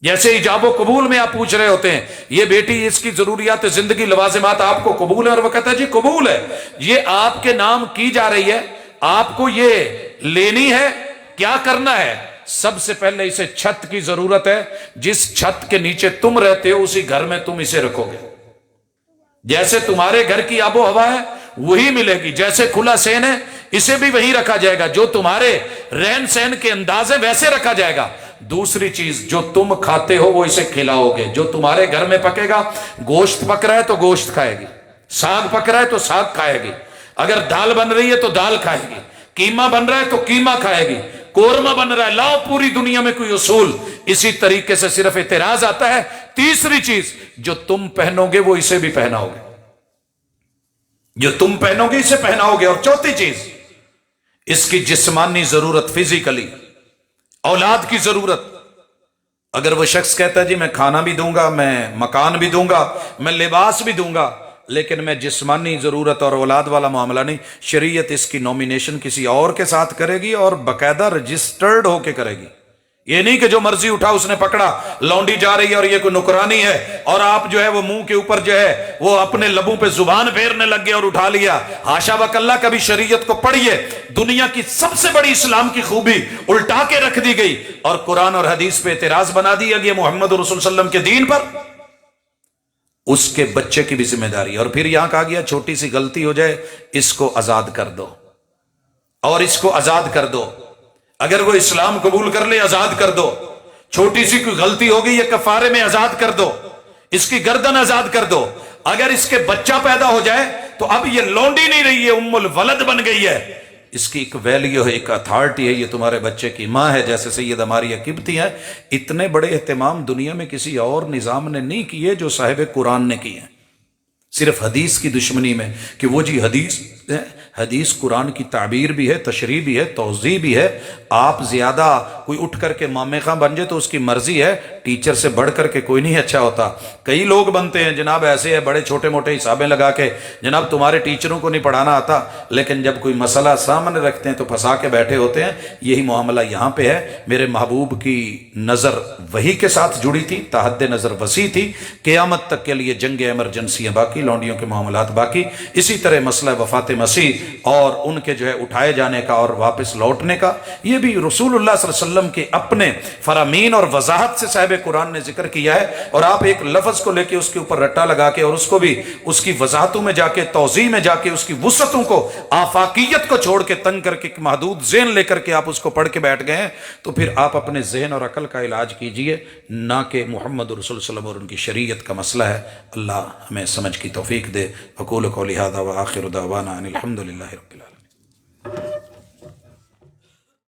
جیسے ایجاب و قبول میں آپ پوچھ رہے ہوتے ہیں، یہ بیٹی اس کی ضروریات زندگی لوازمات آپ کو قبول ہے، اور وہ کہتا ہے جی قبول ہے، یہ آپ کے نام کی جا رہی ہے، آپ کو یہ لینی ہے، کیا کرنا ہے؟ سب سے پہلے اسے چھت کی ضرورت ہے، جس چھت کے نیچے تم رہتے ہو اسی گھر میں تم اسے رکھو گے۔ جیسے تمہارے گھر کی آب و ہوا ہے وہی ملے گی، جیسے کھلا سین ہے اسے بھی وہی رکھا جائے گا، جو تمہارے رہن سہن کے انداز ہے ویسے رکھا جائے گا۔ دوسری چیز، جو تم کھاتے ہو وہ اسے کھلاؤ گے۔ جو تمہارے گھر میں پکے گا، گوشت پک رہا ہے تو گوشت کھائے گی، ساگ پک رہا ہے تو ساگ کھائے گی، اگر دال بن رہی ہے تو دال کھائے گی، قیمہ بن رہا ہے تو قیمہ کھائے گی، قورمہ بن رہا ہے، لاؤ پوری دنیا میں کوئی اصول، اسی طریقے سے صرف اعتراض آتا ہے تیسری چیز جو تم پہنو گے وہ اسے بھی پہناؤ گے، جو تم پہنو گے اسے پہناؤ گے، اور چوتھی چیز اس کی جسمانی ضرورت، فزیکلی اولاد کی ضرورت۔ اگر وہ شخص کہتا ہے جی میں کھانا بھی دوں گا، میں مکان بھی دوں گا، میں لباس بھی دوں گا، لیکن میں جسمانی ضرورت اور اولاد والا معاملہ نہیں، شریعت اس کی نومینیشن کسی اور کے ساتھ کرے گی اور باقاعدہ رجسٹرڈ ہو کے کرے گی۔ یہ نہیں کہ جو مرضی اٹھا اس نے پکڑا، لونڈی جا رہی ہے اور یہ کوئی نکرانی ہے اور آپ جو ہے وہ منہ کے اوپر جو ہے وہ اپنے لبوں پہ زبان پھیرنے لگ گئے اور اٹھا لیا۔ حاشا وکلا، کبھی شریعت کو پڑھیے، دنیا کی سب سے بڑی اسلام کی خوبی الٹا کے رکھ دی گئی اور قرآن اور حدیث پہ اعتراض بنا دیا گیا محمد رسول صلی اللہ علیہ وسلم کے دین پر۔ اس کے بچے کی بھی ذمہ داری ہے، اور پھر یہاں کہا گیا چھوٹی سی غلطی ہو جائے اس کو آزاد کر دو، اور اس کو آزاد کر دو، اگر وہ اسلام قبول کر لے آزاد کر دو، چھوٹی سی کوئی غلطی ہوگی یہ کفارے میں آزاد کر دو، اس کی گردن آزاد کر دو، اگر اس کے بچہ پیدا ہو جائے تو اب یہ لونڈی نہیں رہی ہے، ام الولد بن گئی ہے، اس کی ایک ویلیو ہے، ایک اتھارٹی ہے، یہ تمہارے بچے کی ماں ہے، جیسے سیدہ ماریہ قبطی ہے۔ اتنے بڑے اہتمام دنیا میں کسی اور نظام نے نہیں کیے جو صاحب قرآن نے کیے ہیں، صرف حدیث کی دشمنی میں کہ وہ جی حدیث قرآن کی تعبیر بھی ہے، تشریح بھی ہے، توضیح بھی ہے۔ آپ زیادہ کوئی اٹھ کر کے مامے خاں بن جائے تو اس کی مرضی ہے، ٹیچر سے بڑھ کر کے کوئی نہیں اچھا ہوتا۔ کئی لوگ بنتے ہیں جناب ایسے ہے، بڑے چھوٹے موٹے حسابیں لگا کے، جناب تمہارے ٹیچروں کو نہیں پڑھانا آتا، لیکن جب کوئی مسئلہ سامنے رکھتے ہیں تو پھنسا کے بیٹھے ہوتے ہیں۔ یہی معاملہ یہاں پہ ہے۔ میرے محبوب کی نظر وحی کے ساتھ جڑی تھی، تحد نظر وسیع تھی، قیامت تک کے لیے جنگ ایمرجنسیاں باقی، لونڈیوں کے معاملات باقی۔ اسی طرح مسئلہ وفات مسیح اور ان کے جو ہے اٹھائے جانے کا اور واپس لوٹنے کا، یہ بھی رسول اللہ صلی اللہ علیہ وسلم کے اپنے فرامین اور وضاحت سے صاحب قرآن نے ذکر کیا ہے، اور آپ ایک لفظ کو لے کے اس کے اوپر رٹا لگا کے اور اس کو بھی اس کی وضاحتوں میں جا کے، توضیح میں جا کے، اس کی وسعتوں کو، آفاقیت کو چھوڑ کے، تنگ کر کے، ایک محدود ذہن لے کر کے آپ اس کو پڑھ کے بیٹھ گئے ہیں، تو پھر آپ اپنے ذہن اور عقل کا علاج کیجئے، نہ کہ محمد رسول صلی اللہ علیہ وسلم اور ان کی شریعت کا مسئلہ ہے۔ اللہ ہمیں سمجھ کی توفیق دے۔ اقول قولی ھذا وآخر دعوانا ان الحمد للہ رب العالمین۔